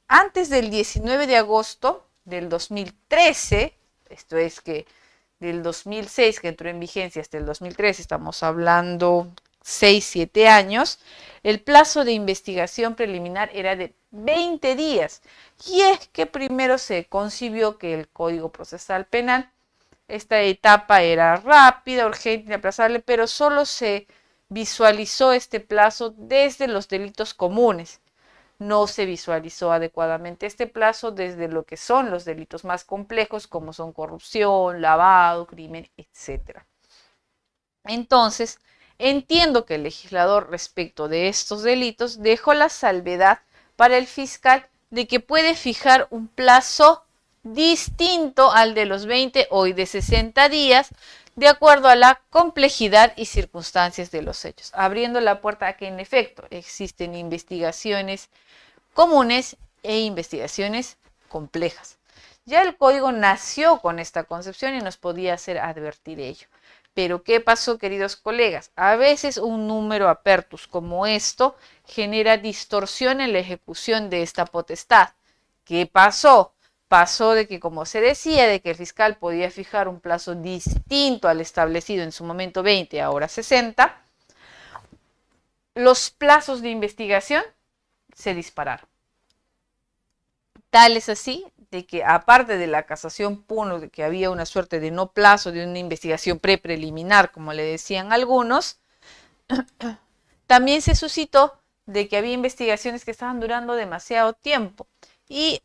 Antes del 19 de agosto del 2013, esto es que del 2006 que entró en vigencia hasta el 2013, estamos hablando 6-7 años, el plazo de investigación preliminar era de 20 días. Y es que primero se concibió que el Código Procesal Penal, esta etapa era rápida, urgente, inaplazable, pero solo se visualizó este plazo desde los delitos comunes. No se visualizó adecuadamente este plazo desde lo que son los delitos más complejos, como son corrupción, lavado, crimen, etc. Entonces, entiendo que el legislador respecto de estos delitos dejó la salvedad para el fiscal de que puede fijar un plazo distinto al de los 20 o de 60 días, de acuerdo a la complejidad y circunstancias de los hechos, abriendo la puerta a que en efecto existen investigaciones comunes e investigaciones complejas. Ya el código nació con esta concepción y nos podía hacer advertir ello. Pero ¿qué pasó, queridos colegas? A veces un número apertus como esto genera distorsión en la ejecución de esta potestad. ¿Qué pasó? Pasó de que, como se decía, de que el fiscal podía fijar un plazo distinto al establecido en su momento 20, ahora 60, los plazos de investigación se dispararon. Tal es así de que, aparte de la casación puno, de que había una suerte de no plazo, de una investigación preliminar, como le decían algunos, también se suscitó de que había investigaciones que estaban durando demasiado tiempo. Y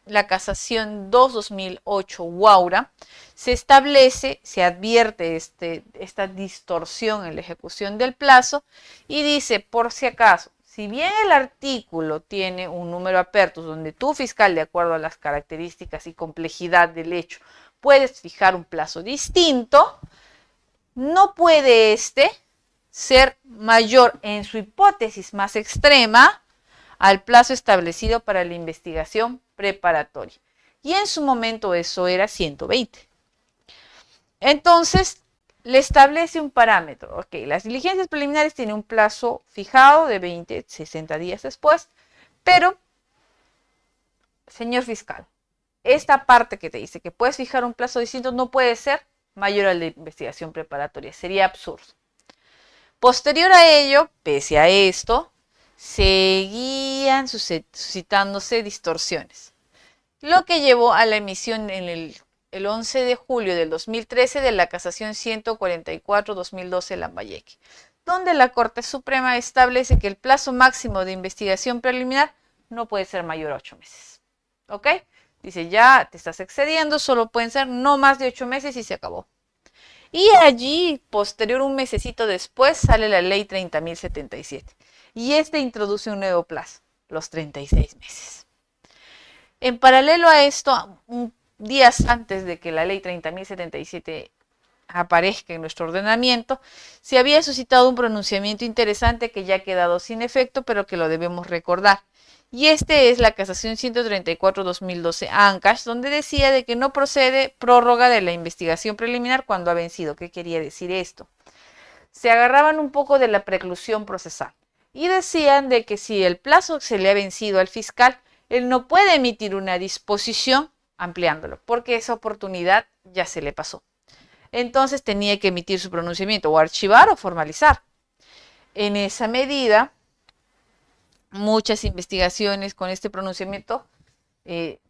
la casación 2-2008 Guaura se establece, se advierte esta distorsión en la ejecución del plazo y dice, por si acaso, si bien el artículo tiene un número apertus donde tú, fiscal, de acuerdo a las características y complejidad del hecho, puedes fijar un plazo distinto, no puede ser mayor en su hipótesis más extrema al plazo establecido para la investigación preparatoria. Y en su momento eso era 120. Entonces, le establece un parámetro. Ok, las diligencias preliminares tienen un plazo fijado de 20, 60 días después, pero, señor fiscal, esta parte que te dice que puedes fijar un plazo distinto no puede ser mayor al de investigación preparatoria. Sería absurdo. Posterior a ello, pese a esto, seguían suscitándose distorsiones, lo que llevó a la emisión en el 11 de julio del 2013 de la casación 144-2012 Lambayeque, donde la Corte Suprema establece que el plazo máximo de investigación preliminar no puede ser mayor a 8 meses. ¿Ok? Dice, ya te estás excediendo, solo pueden ser no más de 8 meses y se acabó. Y allí, posterior, un mesecito después, sale la ley 30.077. Y introduce un nuevo plazo, los 36 meses. En paralelo a esto, días antes de que la ley 30.077 aparezca en nuestro ordenamiento, se había suscitado un pronunciamiento interesante que ya ha quedado sin efecto, pero que lo debemos recordar. Y es la casación 134-2012 Ancash, donde decía de que no procede prórroga de la investigación preliminar cuando ha vencido. ¿Qué quería decir esto? Se agarraban un poco de la preclusión procesal y decían de que si el plazo se le ha vencido al fiscal, él no puede emitir una disposición ampliándolo, porque esa oportunidad ya se le pasó. Entonces tenía que emitir su pronunciamiento o archivar o formalizar. En esa medida, muchas investigaciones con este pronunciamiento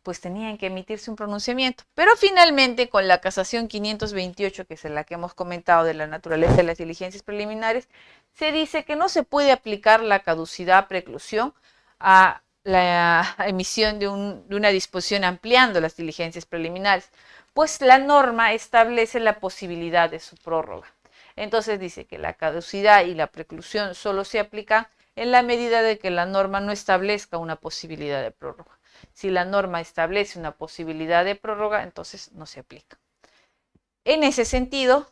pues tenían que emitirse un pronunciamiento. Pero finalmente, con la casación 528, que es la que hemos comentado de la naturaleza de las diligencias preliminares, se dice que no se puede aplicar la caducidad preclusión a la emisión de una disposición ampliando las diligencias preliminares, pues la norma establece la posibilidad de su prórroga. Entonces dice que la caducidad y la preclusión solo se aplican en la medida de que la norma no establezca una posibilidad de prórroga. Si la norma establece una posibilidad de prórroga, entonces no se aplica. En ese sentido,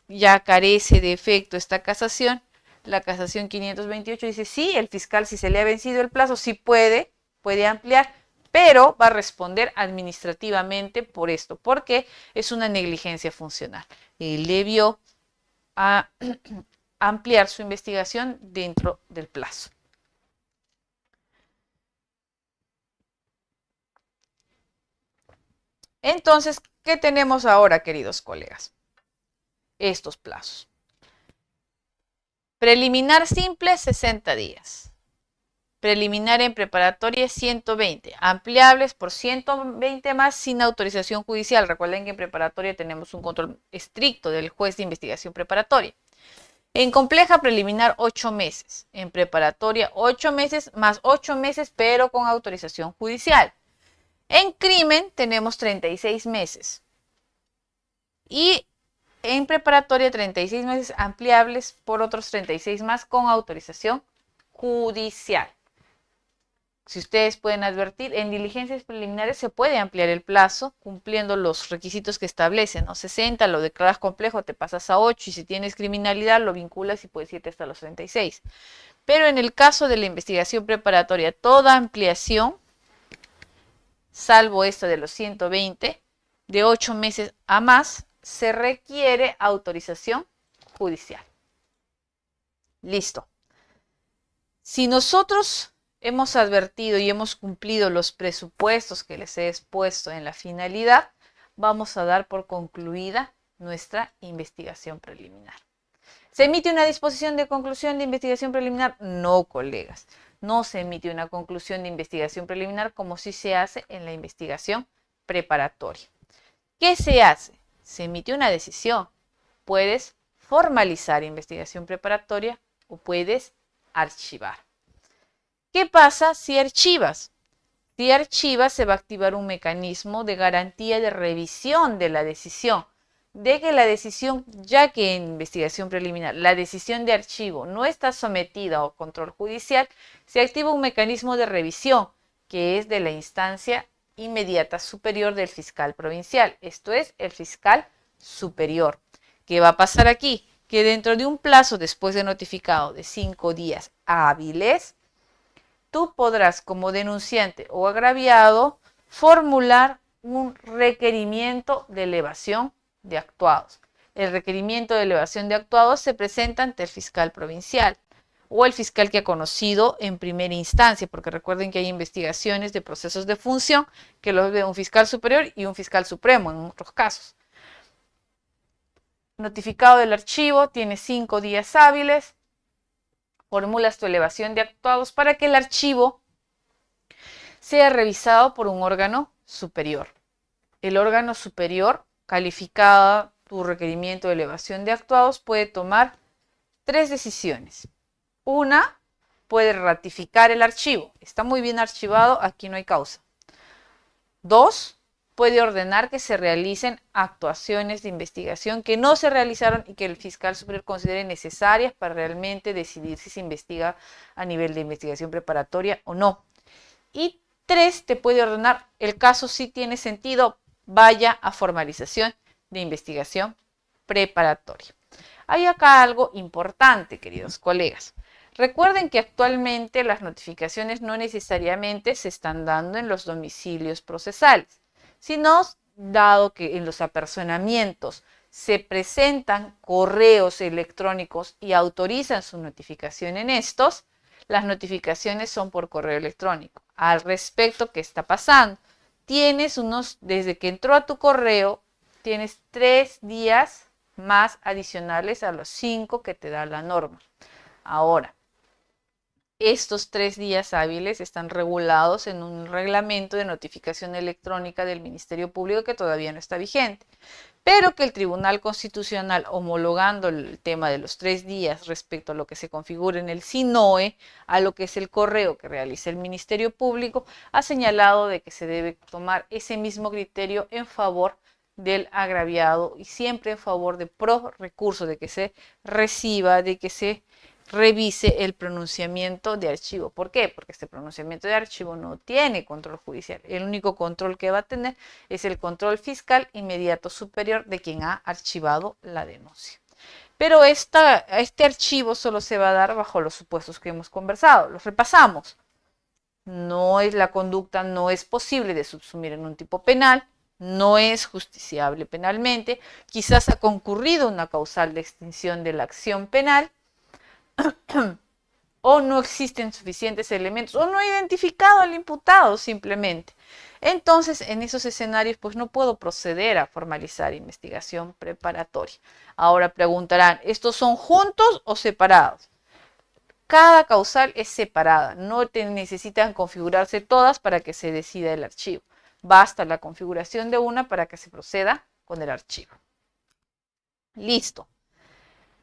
ya carece de efecto esta casación. La casación 528 dice, sí, el fiscal, si se le ha vencido el plazo, sí puede ampliar, pero va a responder administrativamente por esto, porque es una negligencia funcional. Él debió ampliar su investigación dentro del plazo. Entonces, ¿qué tenemos ahora, queridos colegas? Estos plazos. Preliminar simple, 60 días. Preliminar en preparatoria, 120. Ampliables por 120 más sin autorización judicial. Recuerden que en preparatoria tenemos un control estricto del juez de investigación preparatoria. En compleja preliminar, 8 meses. En preparatoria, 8 meses más 8 meses, pero con autorización judicial. En crimen tenemos 36 meses. Y en preparatoria, 36 meses ampliables por otros 36 más con autorización judicial. Si ustedes pueden advertir, en diligencias preliminares se puede ampliar el plazo cumpliendo los requisitos que establecen, ¿no? 60, lo declaras complejo, te pasas a 8 y si tienes criminalidad lo vinculas y puedes irte hasta los 36. Pero en el caso de la investigación preparatoria, toda ampliación, salvo esta de los 120, de 8 meses a más, se requiere autorización judicial. Listo. Si nosotros hemos advertido y hemos cumplido los presupuestos que les he expuesto en la finalidad, vamos a dar por concluida nuestra investigación preliminar. ¿Se emite una disposición de conclusión de investigación preliminar? No, colegas. No se emite una conclusión de investigación preliminar como sí se hace en la investigación preparatoria. ¿Qué se hace? Se emite una decisión. Puedes formalizar investigación preparatoria o puedes archivar. ¿Qué pasa si archivas? Si archivas, se va a activar un mecanismo de garantía de revisión de la decisión. De que la decisión, ya que en investigación preliminar la decisión de archivo no está sometida a control judicial, se activa un mecanismo de revisión que es de la instancia inmediata superior del fiscal provincial. Esto es el fiscal superior. ¿Qué va a pasar aquí? Que dentro de un plazo después de notificado de 5 días hábiles, tú podrás como denunciante o agraviado formular un requerimiento de elevación de actuados. El requerimiento de elevación de actuados se presenta ante el fiscal provincial o el fiscal que ha conocido en primera instancia, porque recuerden que hay investigaciones de procesos de función que los ve un fiscal superior y un fiscal supremo en otros casos. Notificado del archivo, tienes 5 días hábiles, formulas tu elevación de actuados para que el archivo sea revisado por un órgano superior. El órgano superior, calificado tu requerimiento de elevación de actuados, puede tomar 3 decisiones. Una, puede ratificar el archivo. Está muy bien archivado, aquí no hay causa. 2, puede ordenar que se realicen actuaciones de investigación que no se realizaron y que el fiscal superior considere necesarias para realmente decidir si se investiga a nivel de investigación preparatoria o no. Y 3, te puede ordenar, el caso sí tiene sentido, vaya a formalización de investigación preparatoria. Hay acá algo importante, queridos colegas. Recuerden que actualmente las notificaciones no necesariamente se están dando en los domicilios procesales, sino dado que en los apersonamientos se presentan correos electrónicos y autorizan su notificación en estos, las notificaciones son por correo electrónico. Al respecto, ¿qué está pasando? Desde que entró a tu correo, tienes 3 días más adicionales a los 5 que te da la norma. Ahora, estos 3 días hábiles están regulados en un reglamento de notificación electrónica del Ministerio Público que todavía no está vigente, pero que el Tribunal Constitucional, homologando el tema de los 3 días respecto a lo que se configura en el SINOE, a lo que es el correo que realiza el Ministerio Público, ha señalado de que se debe tomar ese mismo criterio en favor del agraviado y siempre en favor de pro recurso, de que se reciba, de que se revise el pronunciamiento de archivo. ¿Por qué? Porque este pronunciamiento de archivo no tiene control judicial. El único control que va a tener es el control fiscal inmediato superior de quien ha archivado la denuncia. Pero este archivo solo se va a dar bajo los supuestos que hemos conversado. Los repasamos. La conducta no es posible de subsumir en un tipo penal, no es justiciable penalmente, quizás ha concurrido una causal de extinción de la acción penal, o no existen suficientes elementos, o no he identificado al imputado simplemente. Entonces, en esos escenarios, pues no puedo proceder a formalizar investigación preparatoria. Ahora preguntarán, ¿estos son juntos o separados? Cada causal es separada, no necesitan configurarse todas para que se decida el archivo. Basta la configuración de una para que se proceda con el archivo. Listo.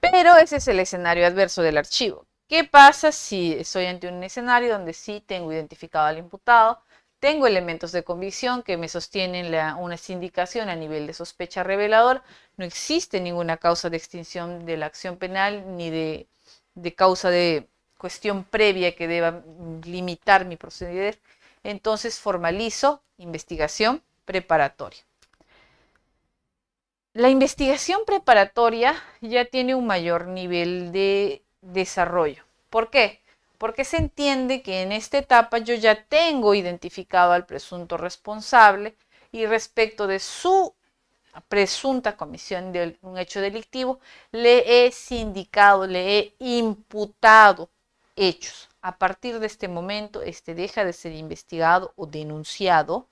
Pero ese es el escenario adverso del archivo. ¿Qué pasa si estoy ante un escenario donde sí tengo identificado al imputado, tengo elementos de convicción que me sostienen una sindicación a nivel de sospecha revelador, no existe ninguna causa de extinción de la acción penal ni de causa de cuestión previa que deba limitar mi proceder? Entonces formalizo investigación preparatoria. La investigación preparatoria ya tiene un mayor nivel de desarrollo. ¿Por qué? Porque se entiende que en esta etapa yo ya tengo identificado al presunto responsable y respecto de su presunta comisión de un hecho delictivo, le he sindicado, le he imputado hechos. A partir de este momento, este deja de ser investigado o denunciado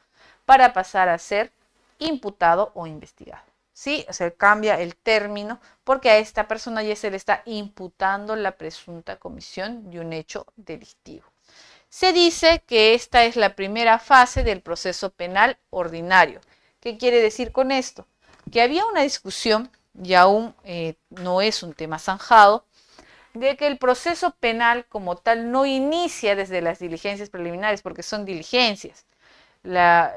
para pasar a ser imputado o investigado. ¿Sí? O sea, cambia el término porque a esta persona ya se le está imputando la presunta comisión de un hecho delictivo. Se dice que esta es la primera fase del proceso penal ordinario. ¿Qué quiere decir con esto? Que había una discusión, y aún no es un tema zanjado, de que el proceso penal como tal no inicia desde las diligencias preliminares, porque son diligencias.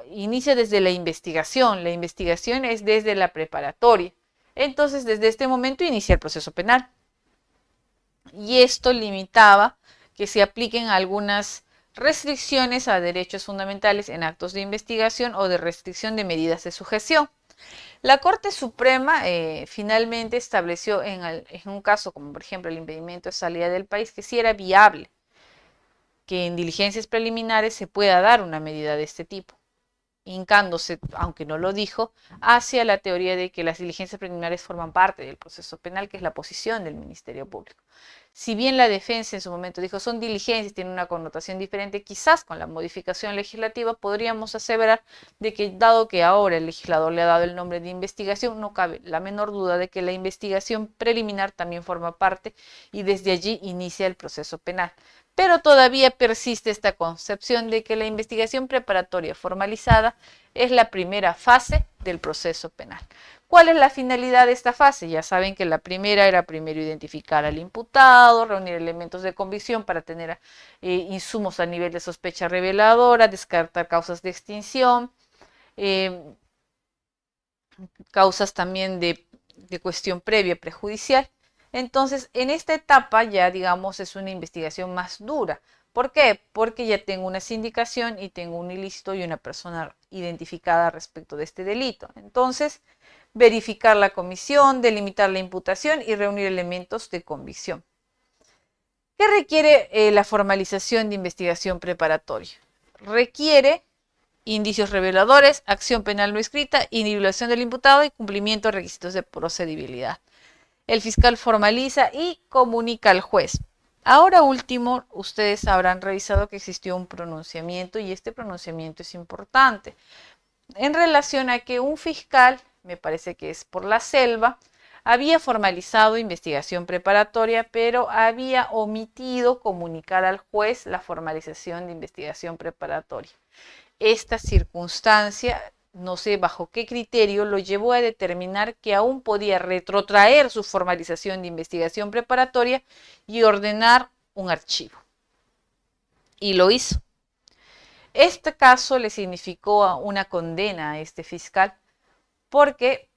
Inicia desde la investigación es desde la preparatoria. Entonces, desde este momento inicia el proceso penal. Y esto limitaba que se apliquen algunas restricciones a derechos fundamentales en actos de investigación o de restricción de medidas de sujeción. La Corte Suprema finalmente estableció en un caso como por ejemplo el impedimento de salida del país que sí era viable que en diligencias preliminares se pueda dar una medida de este tipo, hincándose, aunque no lo dijo, hacia la teoría de que las diligencias preliminares forman parte del proceso penal, que es la posición del Ministerio Público. Si bien la defensa en su momento dijo son diligencias, tienen una connotación diferente, quizás con la modificación legislativa podríamos aseverar de que dado que ahora el legislador le ha dado el nombre de investigación, no cabe la menor duda de que la investigación preliminar también forma parte y desde allí inicia el proceso penal. Pero todavía persiste esta concepción de que la investigación preparatoria formalizada es la primera fase del proceso penal. ¿Cuál es la finalidad de esta fase? Ya saben que la primera era primero identificar al imputado, reunir elementos de convicción para tener insumos a nivel de sospecha reveladora, descartar causas de extinción, causas también de cuestión previa prejudicial. Entonces, en esta etapa ya, digamos, es una investigación más dura. ¿Por qué? Porque ya tengo una sindicación y tengo un ilícito y una persona identificada respecto de este delito. Entonces, verificar la comisión, delimitar la imputación y reunir elementos de convicción. ¿Qué requiere la formalización de investigación preparatoria? Requiere indicios reveladores, acción penal no escrita, individuación del imputado y cumplimiento de requisitos de procedibilidad. El fiscal formaliza y comunica al juez. Ahora último, ustedes habrán revisado que existió un pronunciamiento y este pronunciamiento es importante en relación a que un fiscal, me parece que es por la Selva, había formalizado investigación preparatoria, pero había omitido comunicar al juez la formalización de investigación preparatoria. Esta circunstancia, no sé bajo qué criterio, lo llevó a determinar que aún podía retrotraer su formalización de investigación preparatoria y ordenar un archivo. Y lo hizo. Este caso le significó una condena a este fiscal porque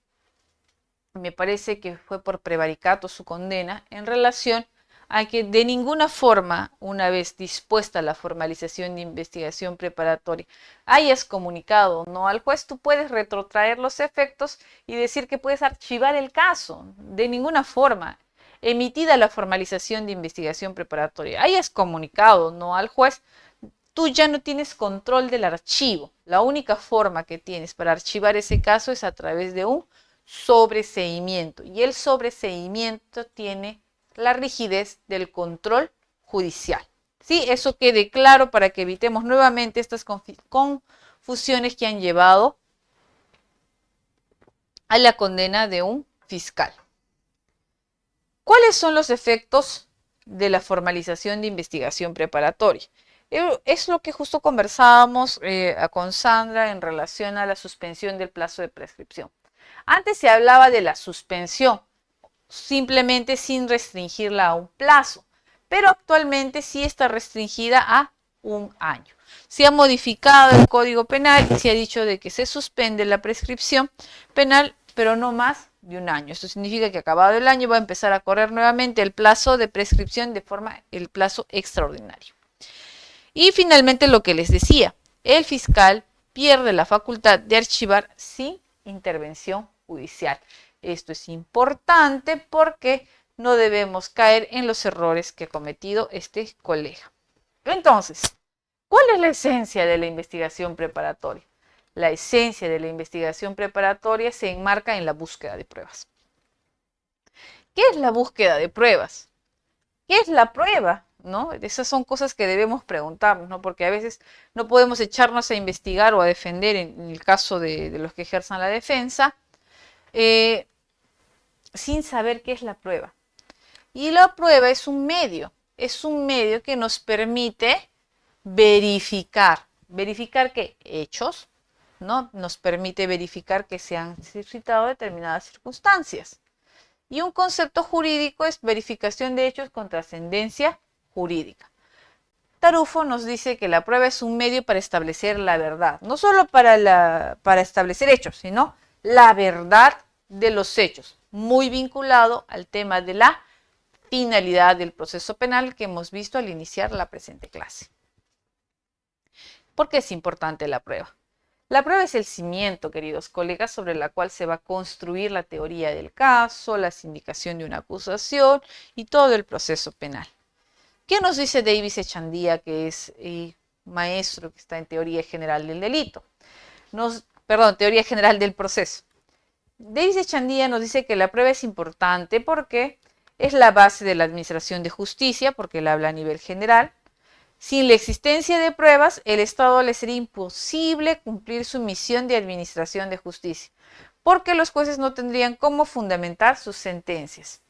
me parece que fue por prevaricato su condena en relación a que de ninguna forma, una vez dispuesta la formalización de investigación preparatoria, hayas comunicado no al juez, tú puedes retrotraer los efectos y decir que puedes archivar el caso. De ninguna forma, emitida la formalización de investigación preparatoria, hayas comunicado no al juez, tú ya no tienes control del archivo. La única forma que tienes para archivar ese caso es a través de un sobreseimiento. Y el sobreseimiento tiene la rigidez del control judicial. ¿Sí? Eso quede claro para que evitemos nuevamente estas confusiones que han llevado a la condena de un fiscal. ¿Cuáles son los efectos de la formalización de investigación preparatoria? Es lo que justo conversábamos con Sandra en relación a la suspensión del plazo de prescripción. Antes se hablaba de la suspensión, simplemente sin restringirla a un plazo, pero actualmente sí está restringida a 1 año. Se ha modificado el Código Penal y se ha dicho de que se suspende la prescripción penal, pero no más de 1 año. Esto significa que acabado el año va a empezar a correr nuevamente el plazo de prescripción de forma el plazo extraordinario. Y finalmente lo que les decía, el fiscal pierde la facultad de archivar sin intervención judicial. Esto es importante porque no debemos caer en los errores que ha cometido este colega. Entonces, ¿cuál es la esencia de la investigación preparatoria? La esencia de la investigación preparatoria se enmarca en la búsqueda de pruebas. ¿Qué es la búsqueda de pruebas? ¿Qué es la prueba? ¿No? Esas son cosas que debemos preguntarnos, ¿no? Porque a veces no podemos echarnos a investigar o a defender en el caso de los que ejerzan la defensa sin saber qué es la prueba. Y la prueba es un medio que nos permite verificar qué hechos, ¿no? Nos permite verificar que se han suscitado determinadas circunstancias. Y un concepto jurídico es verificación de hechos con trascendencia jurídica. Tarufo nos dice que la prueba es un medio para establecer la verdad, no solo para establecer hechos, sino la verdad de los hechos, muy vinculado al tema de la finalidad del proceso penal que hemos visto al iniciar la presente clase. ¿Por qué es importante la prueba? La prueba es el cimiento, queridos colegas, sobre la cual se va a construir la teoría del caso, la sindicación de una acusación y todo el proceso penal. ¿Qué nos dice Davis Echandía, que es maestro que está en teoría general del delito? Teoría general del proceso. Davis Echandía nos dice que la prueba es importante porque es la base de la administración de justicia, porque él habla a nivel general. Sin la existencia de pruebas, el Estado le sería imposible cumplir su misión de administración de justicia, porque los jueces no tendrían cómo fundamentar sus sentencias.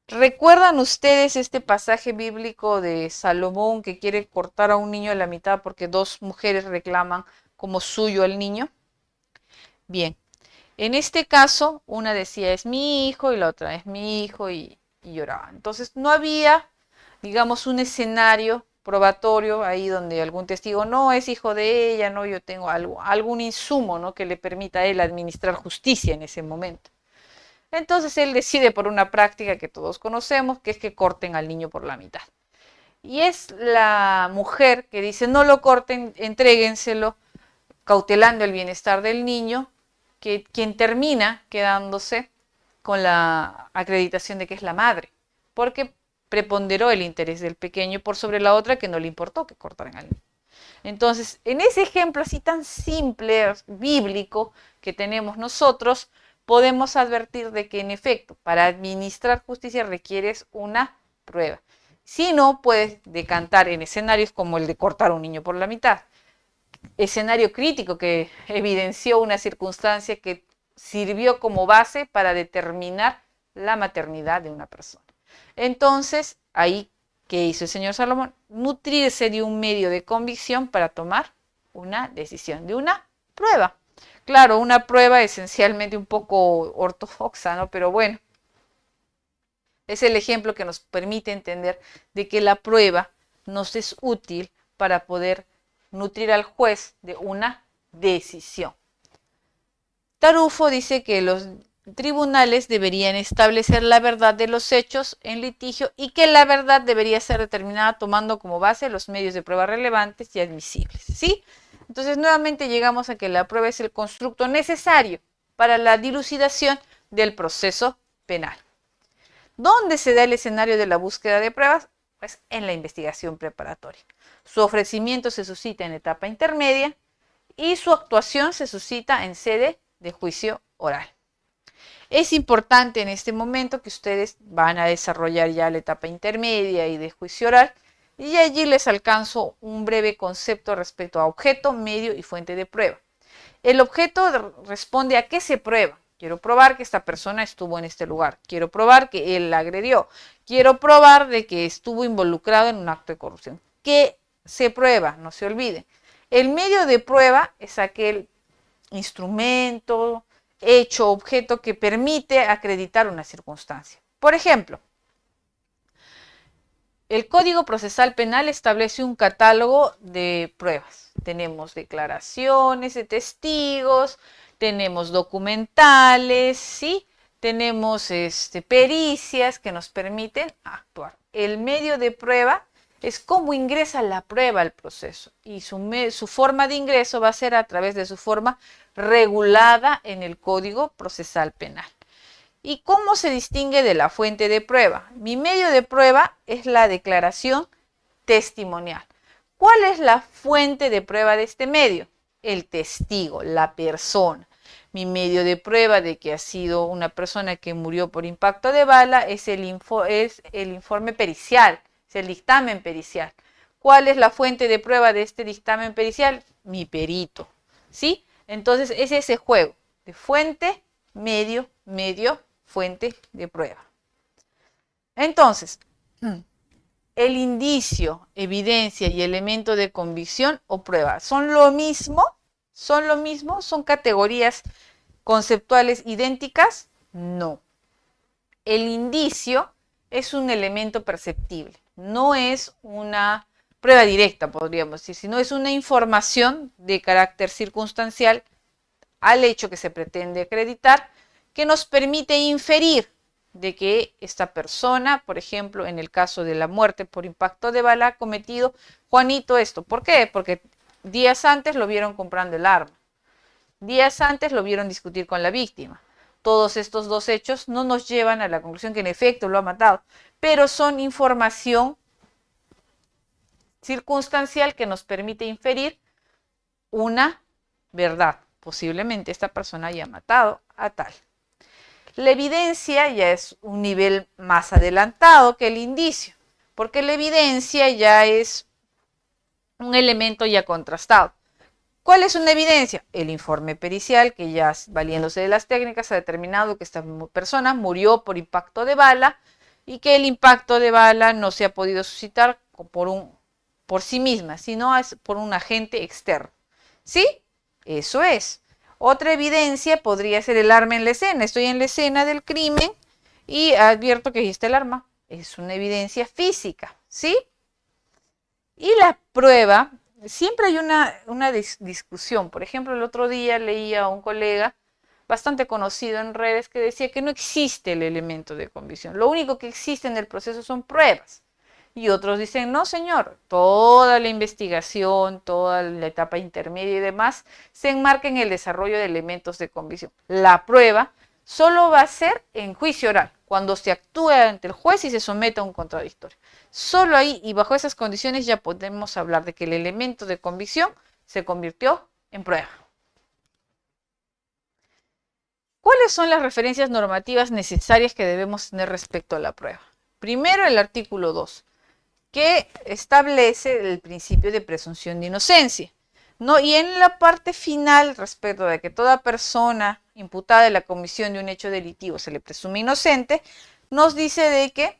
¿Recuerdan ustedes este pasaje bíblico de Salomón que quiere cortar a un niño a la mitad porque 2 mujeres reclaman como suyo al niño? Bien, en este caso, una decía es mi hijo y la otra es mi hijo y lloraba. Entonces no había, digamos, un escenario probatorio ahí donde algún testigo no es hijo de ella, no, yo tengo algún insumo, ¿no? Que le permita a él administrar justicia en ese momento. Entonces él decide por una práctica que todos conocemos, que es que corten al niño por la mitad. Y es la mujer que dice no lo corten, entréguenselo, cautelando el bienestar del niño, quien termina quedándose con la acreditación de que es la madre, porque preponderó el interés del pequeño por sobre la otra que no le importó que cortaran al niño. Entonces, en ese ejemplo así tan simple, bíblico, que tenemos nosotros, podemos advertir de que en efecto, para administrar justicia requieres una prueba. Si no, puedes decantar en escenarios como el de cortar a un niño por la mitad. Escenario crítico que evidenció una circunstancia que sirvió como base para determinar la maternidad de una persona. Entonces, ahí, ¿qué hizo el señor Salomón? Nutrirse de un medio de convicción para tomar una decisión, de una prueba. Claro, una prueba esencialmente un poco ortodoxa, ¿no? Pero bueno, es el ejemplo que nos permite entender de que la prueba nos es útil para poder nutrir al juez de una decisión. Tarufo dice que tribunales deberían establecer la verdad de los hechos en litigio y que la verdad debería ser determinada tomando como base los medios de prueba relevantes y admisibles, ¿sí? Entonces, nuevamente llegamos a que la prueba es el constructo necesario para la dilucidación del proceso penal. ¿Dónde se da el escenario de la búsqueda de pruebas? Pues en la investigación preparatoria. Su ofrecimiento se suscita en etapa intermedia y su actuación se suscita en sede de juicio oral. Es importante en este momento que ustedes van a desarrollar ya la etapa intermedia y de juicio oral, y allí les alcanzo un breve concepto respecto a objeto, medio y fuente de prueba. El objeto responde a qué se prueba. Quiero probar que esta persona estuvo en este lugar. Quiero probar que él la agredió. Quiero probar de que estuvo involucrado en un acto de corrupción. ¿Qué se prueba? No se olvide. El medio de prueba es aquel instrumento, hecho, objeto que permite acreditar una circunstancia. Por ejemplo, el Código Procesal Penal establece un catálogo de pruebas. Tenemos declaraciones de testigos, tenemos documentales, ¿sí? Tenemos pericias que nos permiten actuar. El medio de prueba es cómo ingresa la prueba al proceso y su forma de ingreso va a ser a través de su forma regulada en el Código Procesal Penal. ¿Y cómo se distingue de la fuente de prueba? Mi medio de prueba es la declaración testimonial. ¿Cuál es la fuente de prueba de este medio? El testigo, la persona. Mi medio de prueba de que ha sido una persona que murió por impacto de bala es el informe pericial, es el dictamen pericial. ¿Cuál es la fuente de prueba de este dictamen pericial? Mi perito, ¿sí? Entonces es ese juego de fuente, medio, fuente de prueba. Entonces, el indicio, evidencia y elemento de convicción o prueba, ¿son lo mismo? ¿Son categorías conceptuales idénticas? No. El indicio es un elemento perceptible, no es una prueba directa, podríamos decir, sino es una información de carácter circunstancial al hecho que se pretende acreditar, que nos permite inferir de que esta persona, por ejemplo, en el caso de la muerte por impacto de bala, ha cometido Juanito esto. ¿Por qué? Porque días antes lo vieron comprando el arma. Días antes lo vieron discutir con la víctima. Todos estos dos hechos no nos llevan a la conclusión que en efecto lo ha matado, pero son información circunstancial que nos permite inferir una verdad. Posiblemente esta persona haya matado a tal. La evidencia ya es un nivel más adelantado que el indicio, porque la evidencia ya es un elemento ya contrastado. ¿Cuál es una evidencia? El informe pericial, que ya valiéndose de las técnicas ha determinado que esta persona murió por impacto de bala y que el impacto de bala no se ha podido suscitar por sí misma, sino por un agente externo. ¿Sí? Eso es. Otra evidencia podría ser el arma en la escena. Estoy en la escena del crimen y advierto que ahí está el arma. Es una evidencia física, ¿sí? Y la prueba, siempre hay una discusión. Por ejemplo, el otro día leía a un colega bastante conocido en redes que decía que no existe el elemento de convicción. Lo único que existe en el proceso son pruebas. Y otros dicen, no señor, toda la investigación, toda la etapa intermedia y demás se enmarca en el desarrollo de elementos de convicción. La prueba solo va a ser en juicio oral, cuando se actúe ante el juez y se someta a un contradictorio. Solo ahí y bajo esas condiciones ya podemos hablar de que el elemento de convicción se convirtió en prueba. ¿Cuáles son las referencias normativas necesarias que debemos tener respecto a la prueba? Primero, el artículo 2. Que establece el principio de presunción de inocencia, ¿no? Y en la parte final, respecto de que toda persona imputada en la comisión de un hecho delictivo se le presume inocente, nos dice de que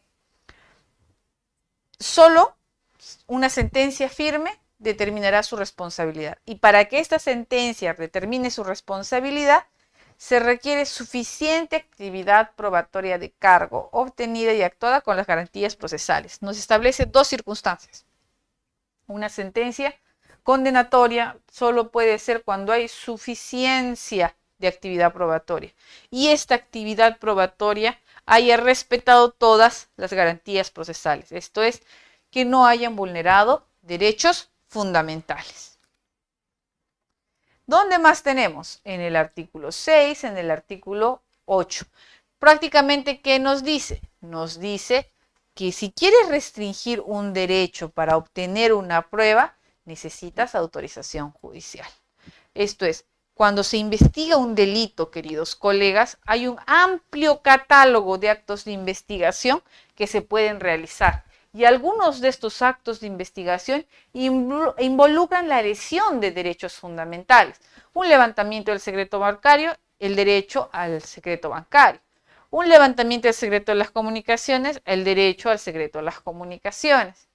solo una sentencia firme determinará su responsabilidad. Y para que esta sentencia determine su responsabilidad, se requiere suficiente actividad probatoria de cargo obtenida y actuada con las garantías procesales. Nos establece dos circunstancias. Una sentencia condenatoria solo puede ser cuando hay suficiencia de actividad probatoria. Y esta actividad probatoria haya respetado todas las garantías procesales. Esto es, que no hayan vulnerado derechos fundamentales. ¿Dónde más tenemos? En el artículo 6, en el artículo 8. Prácticamente, ¿qué nos dice? Nos dice que si quieres restringir un derecho para obtener una prueba, necesitas autorización judicial. Esto es, cuando se investiga un delito, queridos colegas, hay un amplio catálogo de actos de investigación que se pueden realizar. Y algunos de estos actos de investigación involucran la lesión de derechos fundamentales. Un levantamiento del secreto bancario, el derecho al secreto bancario. Un levantamiento del secreto de las comunicaciones, el derecho al secreto de las comunicaciones.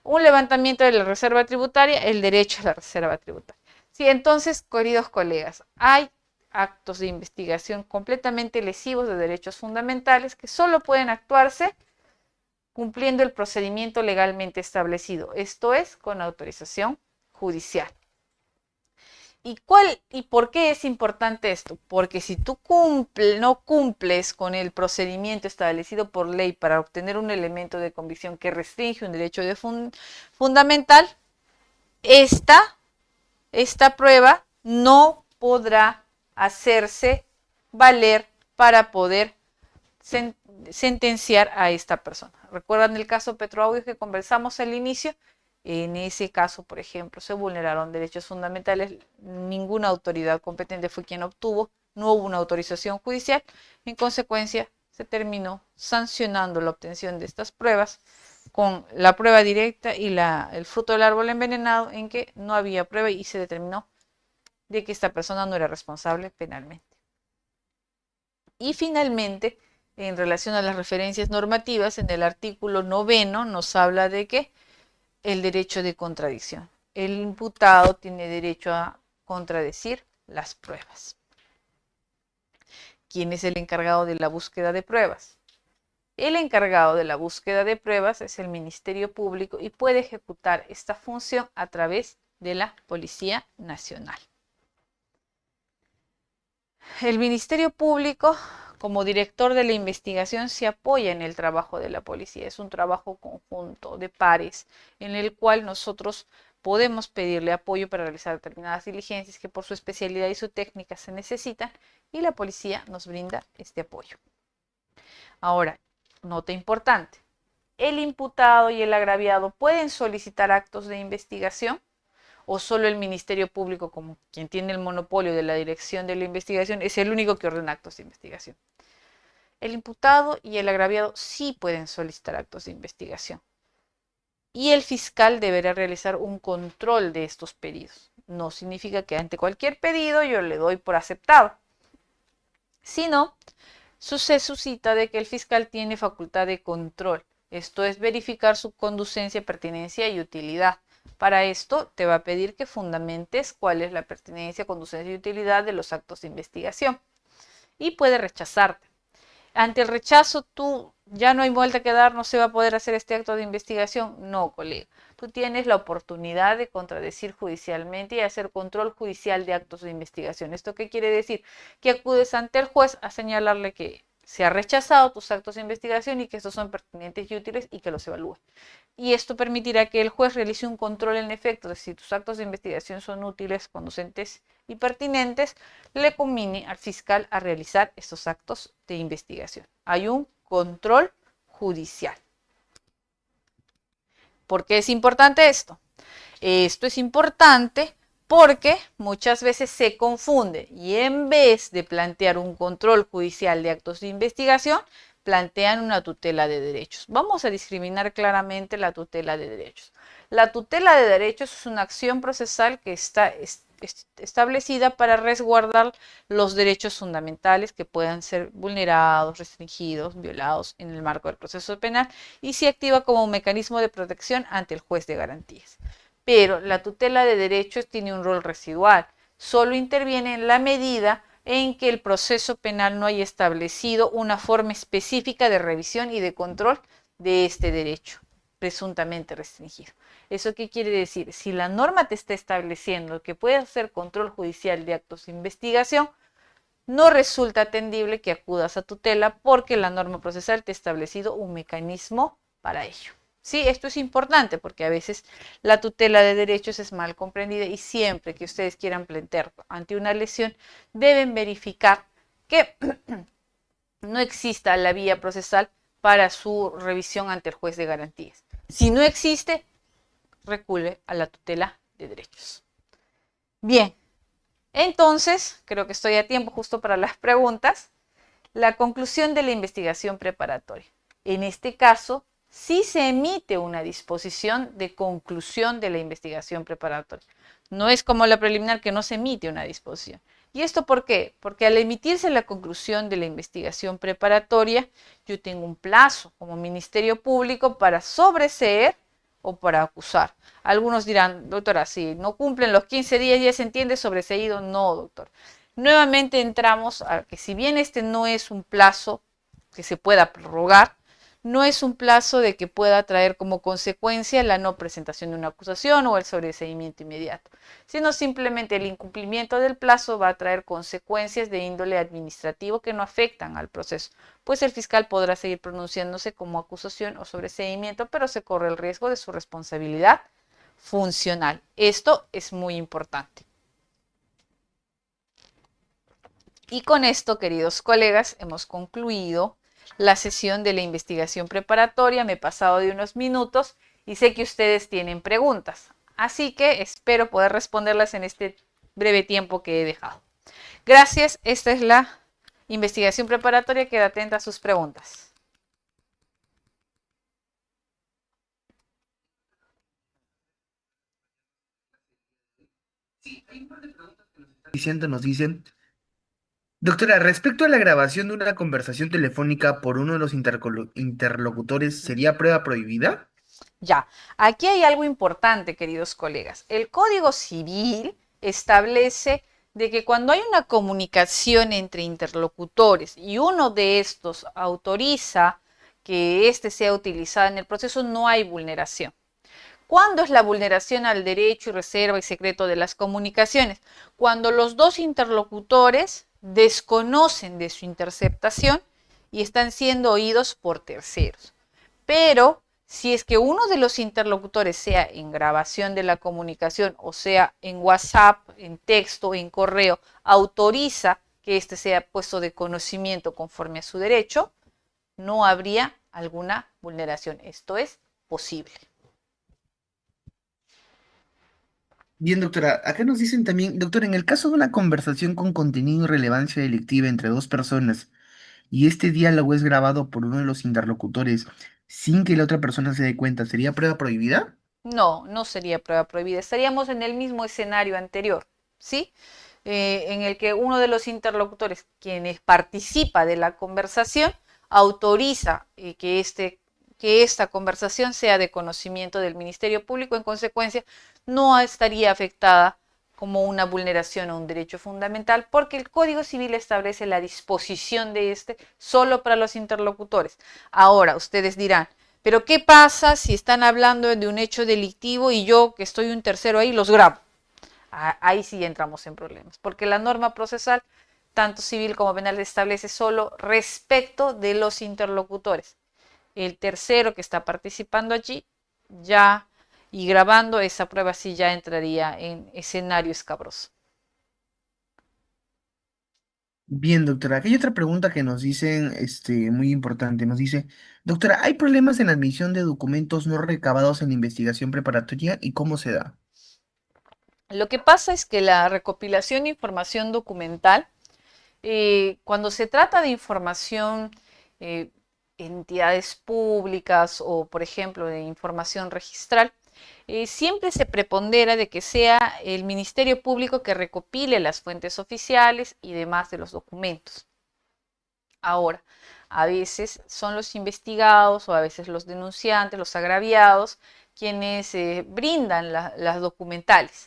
Un levantamiento de la reserva tributaria, el derecho a la reserva tributaria. Sí, entonces, queridos colegas, hay actos de investigación completamente lesivos de derechos fundamentales que solo pueden actuarse cumpliendo el procedimiento legalmente establecido, esto es, con autorización judicial. ¿Y por qué es importante esto? Porque si tú no cumples con el procedimiento establecido por ley para obtener un elemento de convicción que restringe un derecho fundamental, esta prueba no podrá hacerse valer para poder sentenciar a esta persona. ¿Recuerdan el caso Petroaudio que conversamos al inicio? En ese caso, por ejemplo, se vulneraron derechos fundamentales, ninguna autoridad competente fue quien obtuvo, no hubo una autorización judicial, en consecuencia se terminó sancionando la obtención de estas pruebas con la prueba directa y el fruto del árbol envenenado, en que no había prueba y se determinó de que esta persona no era responsable penalmente. Y finalmente, en relación a las referencias normativas, en el artículo 9 nos habla de que el derecho de contradicción. El imputado tiene derecho a contradecir las pruebas. ¿Quién es el encargado de la búsqueda de pruebas? El encargado de la búsqueda de pruebas es el Ministerio Público y puede ejecutar esta función a través de la Policía Nacional. El Ministerio Público, como director de la investigación, se apoya en el trabajo de la policía. Es un trabajo conjunto de pares en el cual nosotros podemos pedirle apoyo para realizar determinadas diligencias que por su especialidad y su técnica se necesitan, y la policía nos brinda este apoyo. Ahora, nota importante, ¿el imputado y el agraviado pueden solicitar actos de investigación? ¿O solo el Ministerio Público, como quien tiene el monopolio de la dirección de la investigación, es el único que ordena actos de investigación? El imputado y el agraviado sí pueden solicitar actos de investigación. Y el fiscal deberá realizar un control de estos pedidos. No significa que ante cualquier pedido yo le doy por aceptado, sino se suscita de que el fiscal tiene facultad de control. Esto es verificar su conducencia, pertinencia y utilidad. Para esto te va a pedir que fundamentes cuál es la pertinencia, conducencia y utilidad de los actos de investigación. Y puede rechazarte. Ante el rechazo, tú ya no hay vuelta que dar, no se va a poder hacer este acto de investigación. No, colega. Tú tienes la oportunidad de contradecir judicialmente y hacer control judicial de actos de investigación. ¿Esto qué quiere decir? Que acudes ante el juez a señalarle que se ha rechazado tus actos de investigación y que estos son pertinentes y útiles y que los evalúe. Y esto permitirá que el juez realice un control en efecto de si tus actos de investigación son útiles, conducentes y pertinentes, le conviene al fiscal a realizar estos actos de investigación. Hay un control judicial. ¿Por qué es importante esto? Esto es importante porque muchas veces se confunde y en vez de plantear un control judicial de actos de investigación, plantean una tutela de derechos. Vamos a discriminar claramente la tutela de derechos. La tutela de derechos es una acción procesal que está establecida para resguardar los derechos fundamentales que puedan ser vulnerados, restringidos, violados en el marco del proceso penal y se activa como un mecanismo de protección ante el juez de garantías. Pero la tutela de derechos tiene un rol residual, solo interviene en la medida en que el proceso penal no haya establecido una forma específica de revisión y de control de este derecho presuntamente restringido. ¿Eso qué quiere decir? Si la norma te está estableciendo que puedes hacer control judicial de actos de investigación, no resulta atendible que acudas a tutela porque la norma procesal te ha establecido un mecanismo para ello. Sí, esto es importante porque a veces la tutela de derechos es mal comprendida y siempre que ustedes quieran plantear ante una lesión deben verificar que no exista la vía procesal para su revisión ante el juez de garantías. Si no existe, recurre a la tutela de derechos. Bien, entonces, creo que estoy a tiempo justo para las preguntas. La conclusión de la investigación preparatoria. En este caso, sí se emite una disposición de conclusión de la investigación preparatoria. No es como la preliminar que no se emite una disposición. ¿Y esto por qué? Porque al emitirse la conclusión de la investigación preparatoria, yo tengo un plazo como Ministerio Público para sobreseer o para acusar. Algunos dirán, doctora, si no cumplen los 15 días ya se entiende sobreseído. No, doctor. Nuevamente entramos a que si bien este no es un plazo que se pueda prorrogar, no es un plazo de que pueda traer como consecuencia la no presentación de una acusación o el sobreseimiento inmediato, sino simplemente el incumplimiento del plazo va a traer consecuencias de índole administrativo que no afectan al proceso, pues el fiscal podrá seguir pronunciándose como acusación o sobreseimiento, pero se corre el riesgo de su responsabilidad funcional. Esto es muy importante. Y con esto, queridos colegas, hemos concluido la sesión de la investigación preparatoria. Me he pasado de unos minutos y sé que ustedes tienen preguntas. Así que espero poder responderlas en este breve tiempo que he dejado. Gracias. Esta es la investigación preparatoria. Queda atenta a sus preguntas. Sí, hay un par de preguntas que nos dicen, doctora, respecto a la grabación de una conversación telefónica por uno de los interlocutores, ¿sería prueba prohibida? Ya, aquí hay algo importante, queridos colegas. El Código Civil establece de que cuando hay una comunicación entre interlocutores y uno de estos autoriza que éste sea utilizado en el proceso, no hay vulneración. ¿Cuándo es la vulneración al derecho y reserva y secreto de las comunicaciones? Cuando los dos interlocutores desconocen de su interceptación y están siendo oídos por terceros. Pero si es que uno de los interlocutores, sea en grabación de la comunicación o sea en WhatsApp, en texto, en correo, autoriza que éste sea puesto de conocimiento conforme a su derecho, no habría alguna vulneración. Esto es posible. Bien, doctora, acá nos dicen también, doctora, en el caso de una conversación con contenido y relevancia delictiva entre dos personas y este diálogo es grabado por uno de los interlocutores sin que la otra persona se dé cuenta, ¿sería prueba prohibida? No, no sería prueba prohibida. Estaríamos en el mismo escenario anterior, ¿sí? En el que uno de los interlocutores, quienes participa de la conversación, autoriza que esta conversación sea de conocimiento del Ministerio Público. En consecuencia, no estaría afectada como una vulneración a un derecho fundamental, porque el Código Civil establece la disposición de este solo para los interlocutores. Ahora, ustedes dirán, pero ¿qué pasa si están hablando de un hecho delictivo y yo, que estoy un tercero ahí, los grabo? Ahí sí entramos en problemas, porque la norma procesal, tanto civil como penal, establece solo respecto de los interlocutores. El tercero que está participando allí ya y grabando esa prueba sí ya entraría en escenario escabroso. Bien, doctora, aquí hay otra pregunta que nos dicen, muy importante. Nos dice, doctora, ¿hay problemas en la admisión de documentos no recabados en la investigación preparatoria y cómo se da? Lo que pasa es que la recopilación de información documental, cuando se trata de información, eh, entidades públicas o, por ejemplo, de información registral, siempre se prepondera de que sea el Ministerio Público que recopile las fuentes oficiales y demás de los documentos. Ahora, a veces son los investigados o a veces los denunciantes, los agraviados, quienes brindan las documentales.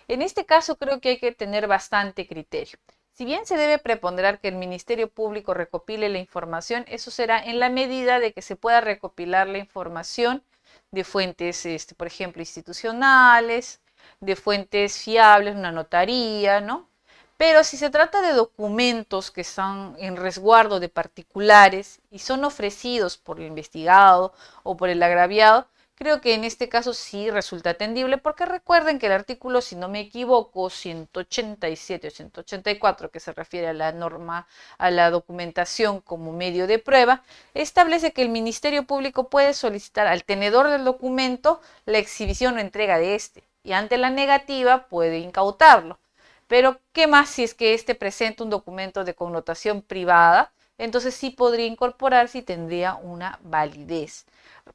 En este caso creo que hay que tener bastante criterio. Si bien se debe preponderar que el Ministerio Público recopile la información, eso será en la medida de que se pueda recopilar la información de fuentes, por ejemplo, institucionales, de fuentes fiables, una notaría, ¿no? Pero si se trata de documentos que están en resguardo de particulares y son ofrecidos por el investigado o por el agraviado, creo que en este caso sí resulta atendible, porque recuerden que el artículo, si no me equivoco, 187 o 184, que se refiere a la norma, a la documentación como medio de prueba, establece que el Ministerio Público puede solicitar al tenedor del documento la exhibición o entrega de este, y ante la negativa puede incautarlo. Pero, ¿qué más si es que este presenta un documento de connotación privada? Entonces sí podría incorporarse y tendría una validez.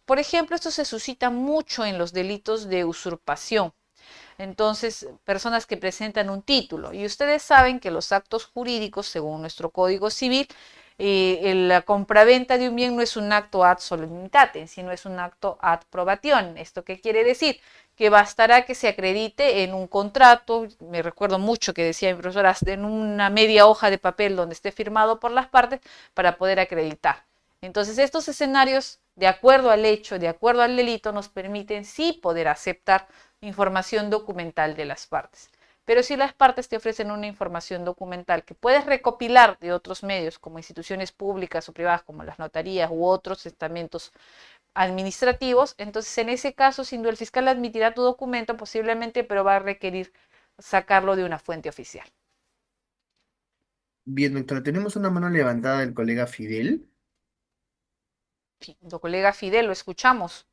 Por ejemplo, esto se suscita mucho en los delitos de usurpación. Entonces, personas que presentan un título. Y ustedes saben que los actos jurídicos, según nuestro Código Civil, la compraventa de un bien no es un acto ad solemnitatem, sino es un acto ad probation. ¿Esto qué quiere decir? Que bastará que se acredite en un contrato, me recuerdo mucho que decía mi profesora, en una media hoja de papel donde esté firmado por las partes para poder acreditar. Entonces, estos escenarios, de acuerdo al hecho, de acuerdo al delito, nos permiten sí poder aceptar información documental de las partes. Pero si las partes te ofrecen una información documental que puedes recopilar de otros medios, como instituciones públicas o privadas, como las notarías u otros estamentos administrativos, entonces en ese caso, sin duda, el fiscal admitirá tu documento posiblemente, pero va a requerir sacarlo de una fuente oficial. Bien, doctora, tenemos una mano levantada del colega Fidel. Colega Fidel, lo escuchamos.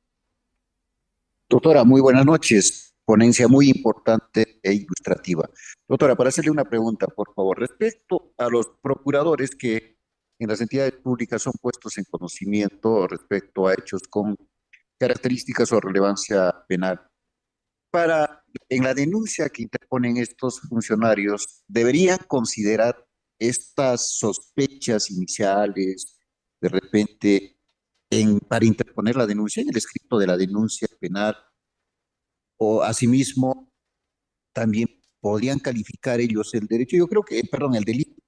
Doctora, muy buenas noches. Ponencia muy importante e ilustrativa. Doctora, para hacerle una pregunta, por favor, respecto a los procuradores que en las entidades públicas son puestos en conocimiento respecto a hechos con características o relevancia penal. En la denuncia que interponen estos funcionarios, ¿deberían considerar estas sospechas iniciales de repente para interponer la denuncia en el escrito de la denuncia penal? O asimismo, también podrían calificar ellos el derecho, yo creo que, perdón, el delito.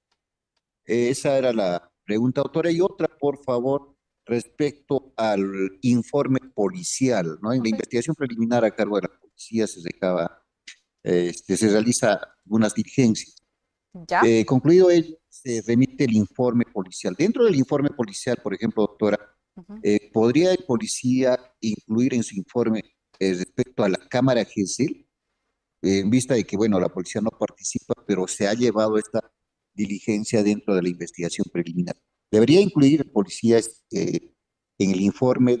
Esa era la pregunta, autora. Y otra, por favor, respecto al informe policial, ¿no? En la investigación preliminar a cargo de la policía se realiza algunas diligencias. ¿Ya? Concluido ello, se remite el informe policial. Dentro del informe policial, por ejemplo, doctora, Uh -huh. ¿podría el policía incluir en su informe respecto a la cámara GESEL? En vista de que, bueno, la policía no participa, pero se ha llevado esta diligencia dentro de la investigación preliminar. ¿Debería incluir el policía en el informe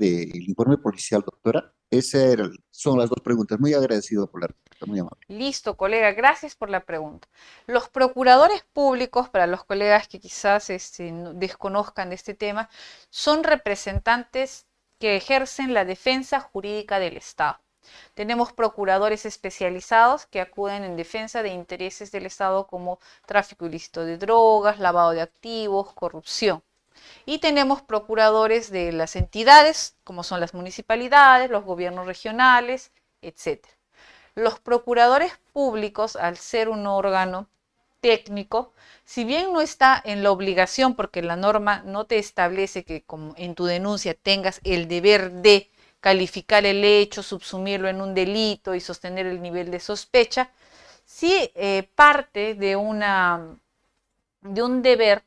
policial, doctora? Son las dos preguntas. Muy agradecido por la respuesta, muy amable. Listo, colega, gracias por la pregunta. Los procuradores públicos, para los colegas que quizás desconozcan de este tema, son representantes que ejercen la defensa jurídica del Estado. Tenemos procuradores especializados que acuden en defensa de intereses del Estado como tráfico ilícito de drogas, lavado de activos, corrupción. Y tenemos procuradores de las entidades, como son las municipalidades, los gobiernos regionales, etcétera. Los procuradores públicos, al ser un órgano técnico, si bien no está en la obligación, porque la norma no te establece que como en tu denuncia tengas el deber de calificar el hecho, subsumirlo en un delito y sostener el nivel de sospecha, sí parte de un deber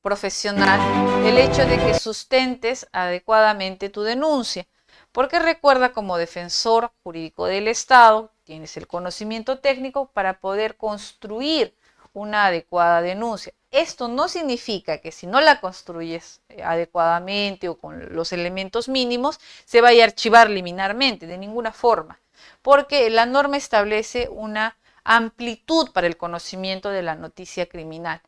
profesional el hecho de que sustentes adecuadamente tu denuncia. Porque recuerda, como defensor jurídico del Estado, tienes el conocimiento técnico para poder construir una adecuada denuncia. Esto no significa que si no la construyes adecuadamente o con los elementos mínimos, se vaya a archivar liminarmente, de ninguna forma. Porque la norma establece una amplitud para el conocimiento de la noticia criminal.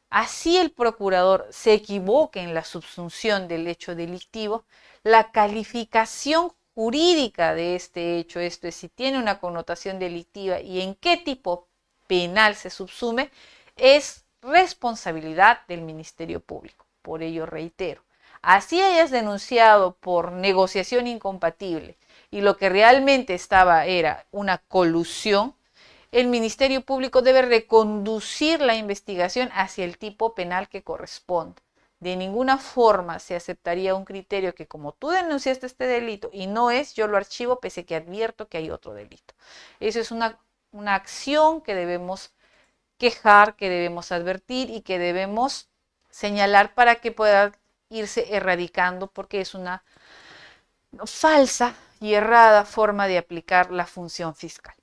Así el procurador se equivoque en la subsunción del hecho delictivo, la calificación jurídica de este hecho, esto es, si tiene una connotación delictiva y en qué tipo penal se subsume, es responsabilidad del Ministerio Público. Por ello reitero, así hayas denunciado por negociación incompatible y lo que realmente estaba era una colusión, el Ministerio Público debe reconducir la investigación hacia el tipo penal que corresponde. De ninguna forma se aceptaría un criterio que como tú denunciaste este delito y no es, yo lo archivo pese que advierto que hay otro delito. Eso es una acción que debemos quejar, que debemos advertir y que debemos señalar para que pueda irse erradicando, porque es una falsa y errada forma de aplicar la función fiscal.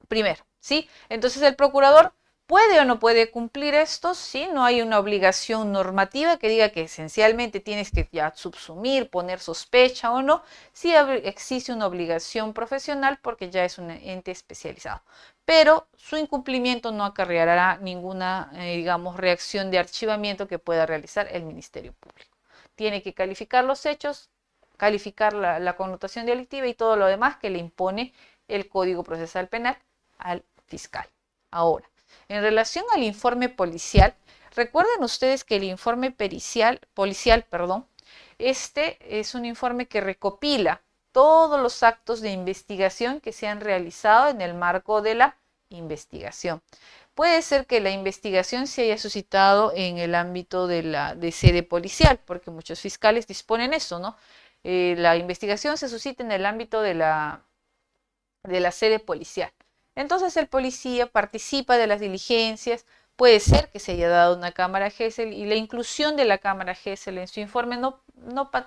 Primero, ¿sí? Entonces el procurador puede o no puede cumplir esto si no hay una obligación normativa que diga que esencialmente tienes que ya subsumir, poner sospecha o no, si existe una obligación profesional porque ya es un ente especializado. Pero su incumplimiento no acarreará ninguna, digamos, reacción de archivamiento que pueda realizar el Ministerio Público. Tiene que calificar los hechos, calificar la connotación delictiva y todo lo demás que le impone el Código Procesal Penal al fiscal. Ahora, en relación al informe policial, recuerden ustedes que el informe policial, este es un informe que recopila todos los actos de investigación que se han realizado en el marco de la investigación. Puede ser que la investigación se haya suscitado en el ámbito de sede policial, porque muchos fiscales disponen eso, ¿no? La investigación se suscita en el ámbito de la sede policial. Entonces el policía participa de las diligencias, puede ser que se haya dado una cámara Gesell y la inclusión de la cámara Gesell en su informe no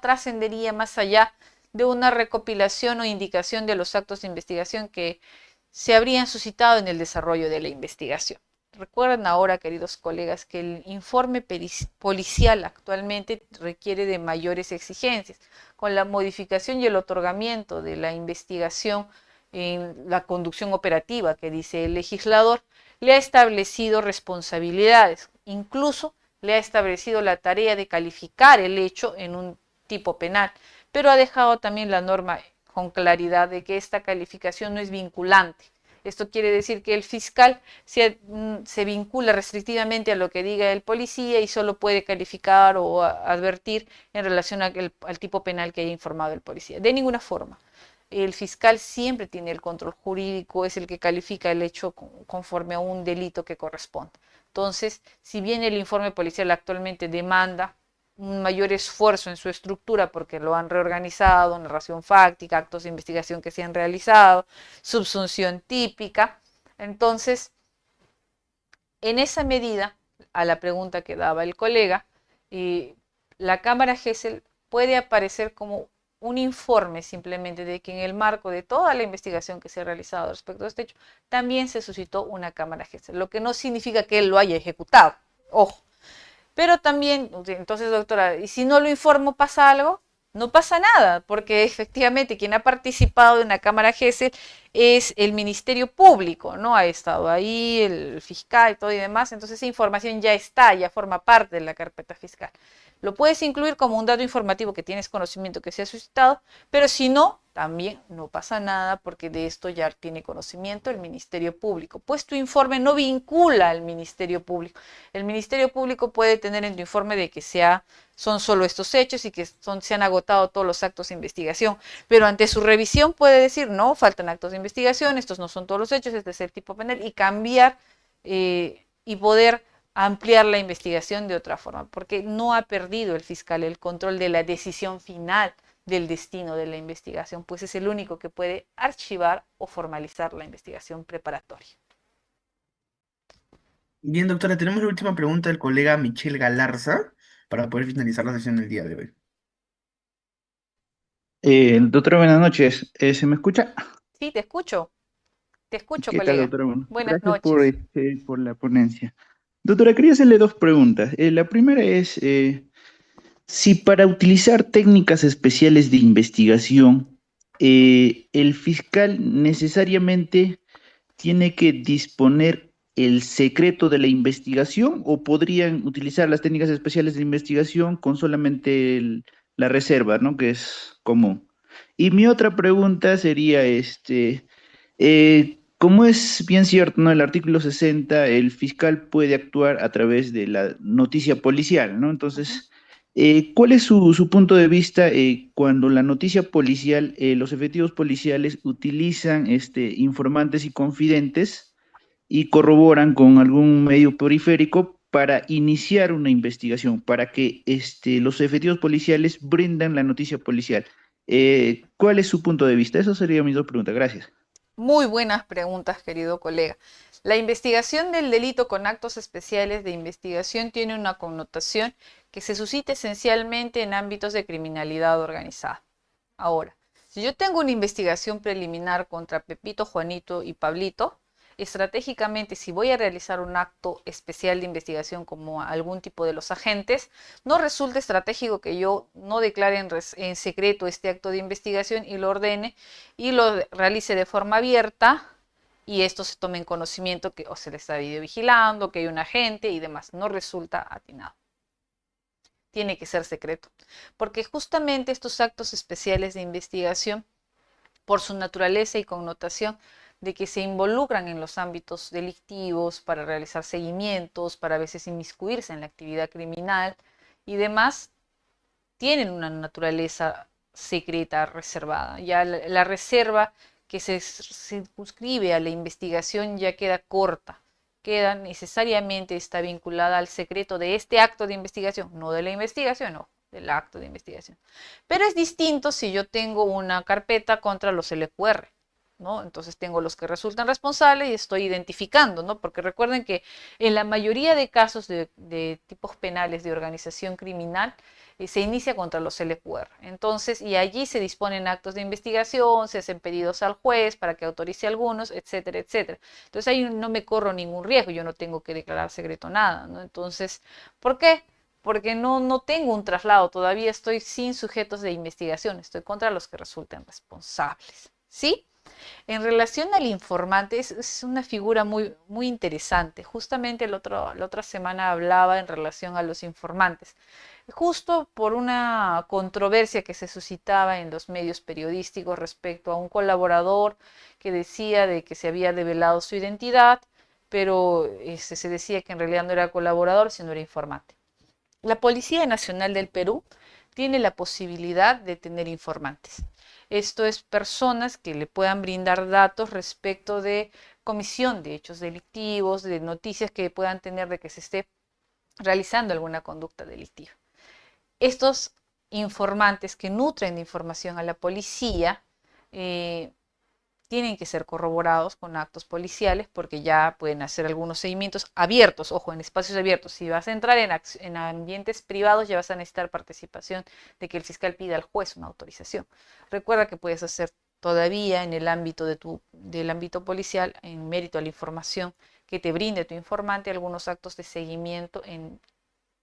trascendería más allá de una recopilación o indicación de los actos de investigación que se habrían suscitado en el desarrollo de la investigación. Recuerden ahora, queridos colegas, que el informe policial actualmente requiere de mayores exigencias. Con la modificación y el otorgamiento de la investigación en la conducción operativa que dice el legislador, le ha establecido responsabilidades, incluso le ha establecido la tarea de calificar el hecho en un tipo penal, pero ha dejado también la norma con claridad de que esta calificación no es vinculante. Esto quiere decir que el fiscal se vincula restrictivamente a lo que diga el policía y solo puede calificar o advertir en relación al tipo penal que haya informado el policía. De ninguna forma. El fiscal siempre tiene el control jurídico, es el que califica el hecho conforme a un delito que corresponde. Entonces, si bien el informe policial actualmente demanda un mayor esfuerzo en su estructura porque lo han reorganizado, narración fáctica, actos de investigación que se han realizado, subsunción típica, entonces, en esa medida, a la pregunta que daba el colega, la cámara Gesell puede aparecer como un informe simplemente de que en el marco de toda la investigación que se ha realizado respecto a este hecho, también se suscitó una cámara Gesell, lo que no significa que él lo haya ejecutado, ojo. Pero también, entonces, doctora, ¿y si no lo informo pasa algo? No pasa nada, porque efectivamente quien ha participado de una cámara Gesell es el Ministerio Público, ¿no? Ha estado ahí el fiscal y todo y demás, entonces esa información ya está, ya forma parte de la carpeta fiscal. Lo puedes incluir como un dato informativo que tienes conocimiento que se ha suscitado, pero si no, también no pasa nada porque de esto ya tiene conocimiento el Ministerio Público. Pues tu informe no vincula al Ministerio Público. El Ministerio Público puede tener en tu informe de que son solo estos hechos y que se han agotado todos los actos de investigación, pero ante su revisión puede decir, no, faltan actos de investigación, estos no son todos los hechos, este es el tipo penal, y cambiar y poder ampliar la investigación de otra forma, porque no ha perdido el fiscal el control de la decisión final del destino de la investigación, pues es el único que puede archivar o formalizar la investigación preparatoria. Bien, doctora, tenemos la última pregunta del colega Michel Galarza para poder finalizar la sesión del día de hoy. Doctora, buenas noches. ¿Se me escucha? Sí, te escucho, ¿Qué colega. tal, doctora? Bueno, Buenas gracias noches. por la ponencia. Doctora, quería hacerle dos preguntas. La primera es si para utilizar técnicas especiales de investigación, el fiscal necesariamente tiene que disponer el secreto de la investigación o podrían utilizar las técnicas especiales de investigación con solamente la reserva, ¿no? Que es común. Y mi otra pregunta sería, como es bien cierto, ¿no? El artículo 60, el fiscal puede actuar a través de la noticia policial, ¿no? Entonces, ¿cuál es su punto de vista cuando la noticia policial, los efectivos policiales utilizan informantes y confidentes y corroboran con algún medio periférico para iniciar una investigación, para que los efectivos policiales brindan la noticia policial? ¿Cuál es su punto de vista? Esas serían mis dos preguntas. Gracias. Muy buenas preguntas, querido colega. La investigación del delito con actos especiales de investigación tiene una connotación que se suscita esencialmente en ámbitos de criminalidad organizada. Ahora, si yo tengo una investigación preliminar contra Pepito, Juanito y Pablito, estratégicamente, si voy a realizar un acto especial de investigación como algún tipo de los agentes, no resulta estratégico que yo no declare en secreto este acto de investigación y lo ordene y lo realice de forma abierta y esto se tome en conocimiento que o se le está videovigilando, que hay un agente y demás. No resulta atinado. Tiene que ser secreto, porque justamente estos actos especiales de investigación, por su naturaleza y connotación, de que se involucran en los ámbitos delictivos para realizar seguimientos, para a veces inmiscuirse en la actividad criminal y demás, tienen una naturaleza secreta, reservada. Ya la reserva que se circunscribe a la investigación ya queda corta, queda necesariamente está vinculada al secreto de este acto de investigación, no de la investigación, no, del acto de investigación. Pero es distinto si yo tengo una carpeta contra los LQR, ¿no? Entonces tengo los que resultan responsables y estoy identificando, ¿no? Porque recuerden que en la mayoría de casos de tipos penales de organización criminal, se inicia contra los LQR. Entonces, y allí se disponen actos de investigación, se hacen pedidos al juez para que autorice algunos, etcétera, etcétera. Entonces ahí no me corro ningún riesgo, yo no tengo que declarar secreto nada, ¿no? Entonces, ¿por qué? Porque no tengo un traslado, todavía estoy sin sujetos de investigación, estoy contra los que resulten responsables, ¿sí? En relación al informante, es una figura muy, muy interesante. Justamente la otra semana hablaba en relación a los informantes. Justo por una controversia que se suscitaba en los medios periodísticos respecto a un colaborador que decía de que se había develado su identidad, pero se decía que en realidad no era colaborador, sino era informante. La Policía Nacional del Perú tiene la posibilidad de tener informantes. Esto es personas que le puedan brindar datos respecto de comisión de hechos delictivos, de noticias que puedan tener de que se esté realizando alguna conducta delictiva. Estos informantes que nutren de información a la policía tienen que ser corroborados con actos policiales porque ya pueden hacer algunos seguimientos abiertos, ojo, en espacios abiertos. Si vas a entrar en ambientes privados ya vas a necesitar participación de que el fiscal pida al juez una autorización. Recuerda que puedes hacer todavía en el ámbito del ámbito policial, en mérito a la información que te brinde tu informante, algunos actos de seguimiento en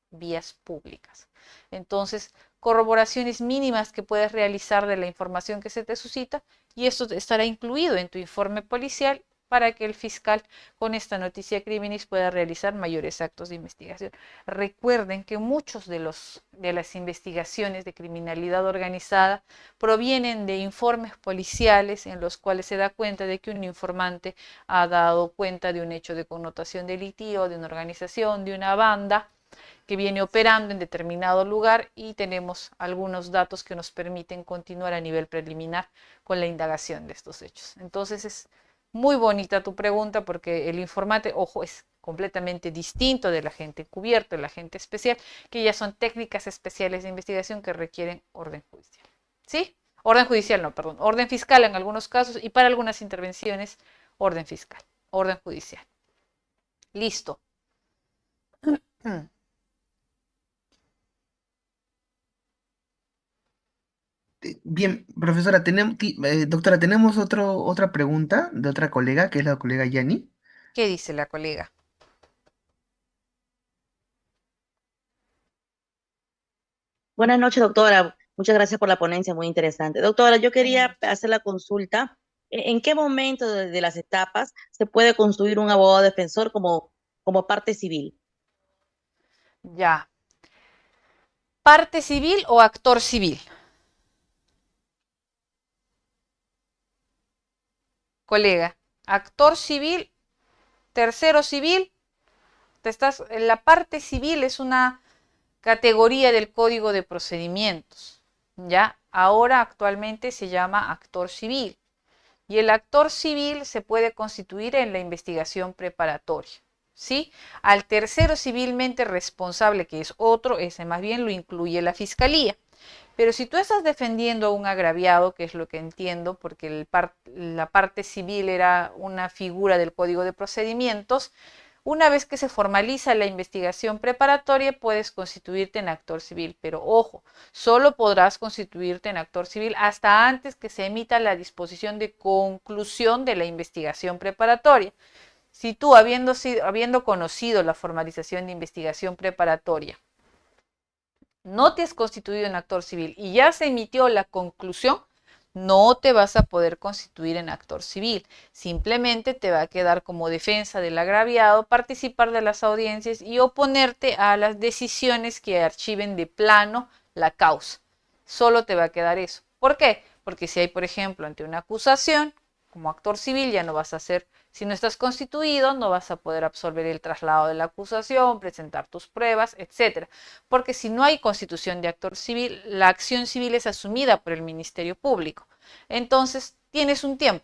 vías públicas. Entonces, corroboraciones mínimas que puedes realizar de la información que se te suscita y esto estará incluido en tu informe policial para que el fiscal con esta noticia criminis pueda realizar mayores actos de investigación. Recuerden que muchos de las investigaciones de criminalidad organizada provienen de informes policiales en los cuales se da cuenta de que un informante ha dado cuenta de un hecho de connotación delictiva, de una organización, de una banda que viene operando en determinado lugar y tenemos algunos datos que nos permiten continuar a nivel preliminar con la indagación de estos hechos. Entonces es muy bonita tu pregunta porque el informante, ojo, es completamente distinto del agente encubierto, el agente especial, que ya son técnicas especiales de investigación que requieren orden judicial. ¿Sí? Orden judicial, no, perdón, orden fiscal en algunos casos y para algunas intervenciones, orden fiscal, orden judicial. Listo. Bien, profesora, doctora, tenemos otra pregunta de otra colega, que es la colega Yani. ¿Qué dice la colega? Buenas noches, doctora. Muchas gracias por la ponencia, muy interesante. Doctora, yo quería hacer la consulta. ¿En qué momento de las etapas se puede construir un abogado defensor como parte civil? Ya. ¿Parte civil o actor civil? Colega, actor civil, tercero civil, la parte civil es una categoría del Código de Procedimientos, ¿ya? Ahora actualmente se llama actor civil y el actor civil se puede constituir en la investigación preparatoria, ¿sí? Al tercero civilmente responsable, que es otro, ese más bien lo incluye la Fiscalía. Pero si tú estás defendiendo a un agraviado, que es lo que entiendo, porque la parte civil era una figura del Código de Procedimientos, una vez que se formaliza la investigación preparatoria, puedes constituirte en actor civil. Pero ojo, solo podrás constituirte en actor civil hasta antes que se emita la disposición de conclusión de la investigación preparatoria. Si tú, habiendo conocido la formalización de investigación preparatoria, no te has constituido en actor civil y ya se emitió la conclusión, no te vas a poder constituir en actor civil. Simplemente te va a quedar como defensa del agraviado participar de las audiencias y oponerte a las decisiones que archiven de plano la causa. Solo te va a quedar eso. ¿Por qué? Porque si hay, por ejemplo, ante una acusación, como actor civil ya no vas a hacer, si no estás constituido, no vas a poder absolver el traslado de la acusación, presentar tus pruebas, etc. Porque si no hay constitución de actor civil, la acción civil es asumida por el Ministerio Público. Entonces, tienes un tiempo,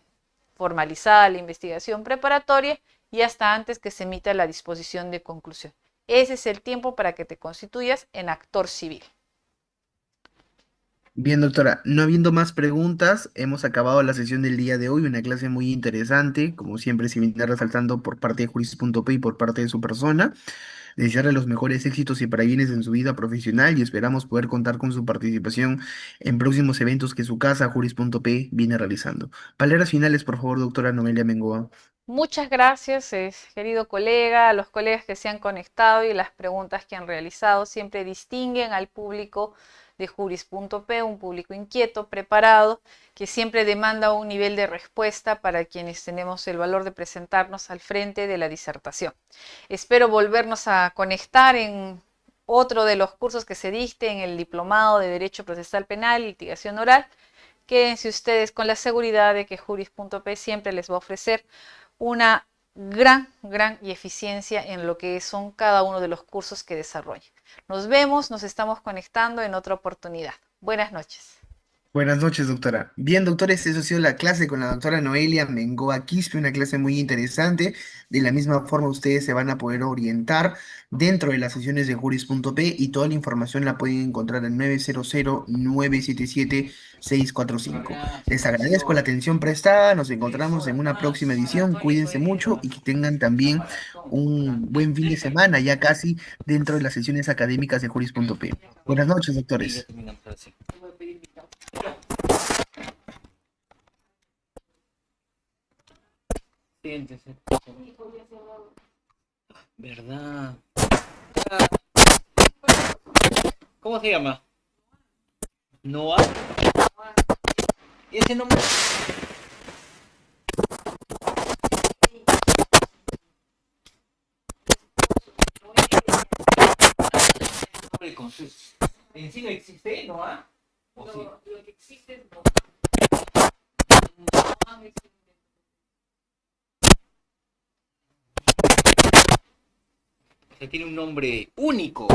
formalizada la investigación preparatoria y hasta antes que se emita la disposición de conclusión. Ese es el tiempo para que te constituyas en actor civil. Bien, doctora, no habiendo más preguntas, hemos acabado la sesión del día de hoy, una clase muy interesante, como siempre se viene resaltando por parte de Juris.p y por parte de su persona. Desearle los mejores éxitos y parabienes en su vida profesional y esperamos poder contar con su participación en próximos eventos que su casa, Juris.p, viene realizando. Palabras finales, por favor, doctora Noelia Mengoa. Muchas gracias, querido colega, a los colegas que se han conectado y las preguntas que han realizado. Siempre distinguen al público de Juris.p, un público inquieto, preparado, que siempre demanda un nivel de respuesta para quienes tenemos el valor de presentarnos al frente de la disertación. Espero volvernos a conectar en otro de los cursos que se dicte en el Diplomado de Derecho Procesal Penal y Litigación Oral. Quédense ustedes con la seguridad de que Juris.p siempre les va a ofrecer una gran y eficiencia en lo que son cada uno de los cursos que desarrolla. Nos vemos, nos estamos conectando en otra oportunidad. Buenas noches. Buenas noches, doctora. Bien, doctores, eso ha sido la clase con la doctora Noelia Mengoa Quispe, una clase muy interesante. De la misma forma, ustedes se van a poder orientar dentro de las sesiones de Juris.p y toda la información la pueden encontrar en 900-977-645. Les agradezco la atención prestada, nos encontramos en una próxima edición, cuídense mucho y que tengan también un buen fin de semana, ya casi dentro de las sesiones académicas de Juris.p. Buenas noches, doctores. Siéntese. ¿Verdad? ¿Cómo se llama? Noah. Ese nombre. ¿En sí no existe Noah? ¿O sí? Lo que existe es no. O sea, tiene un nombre único.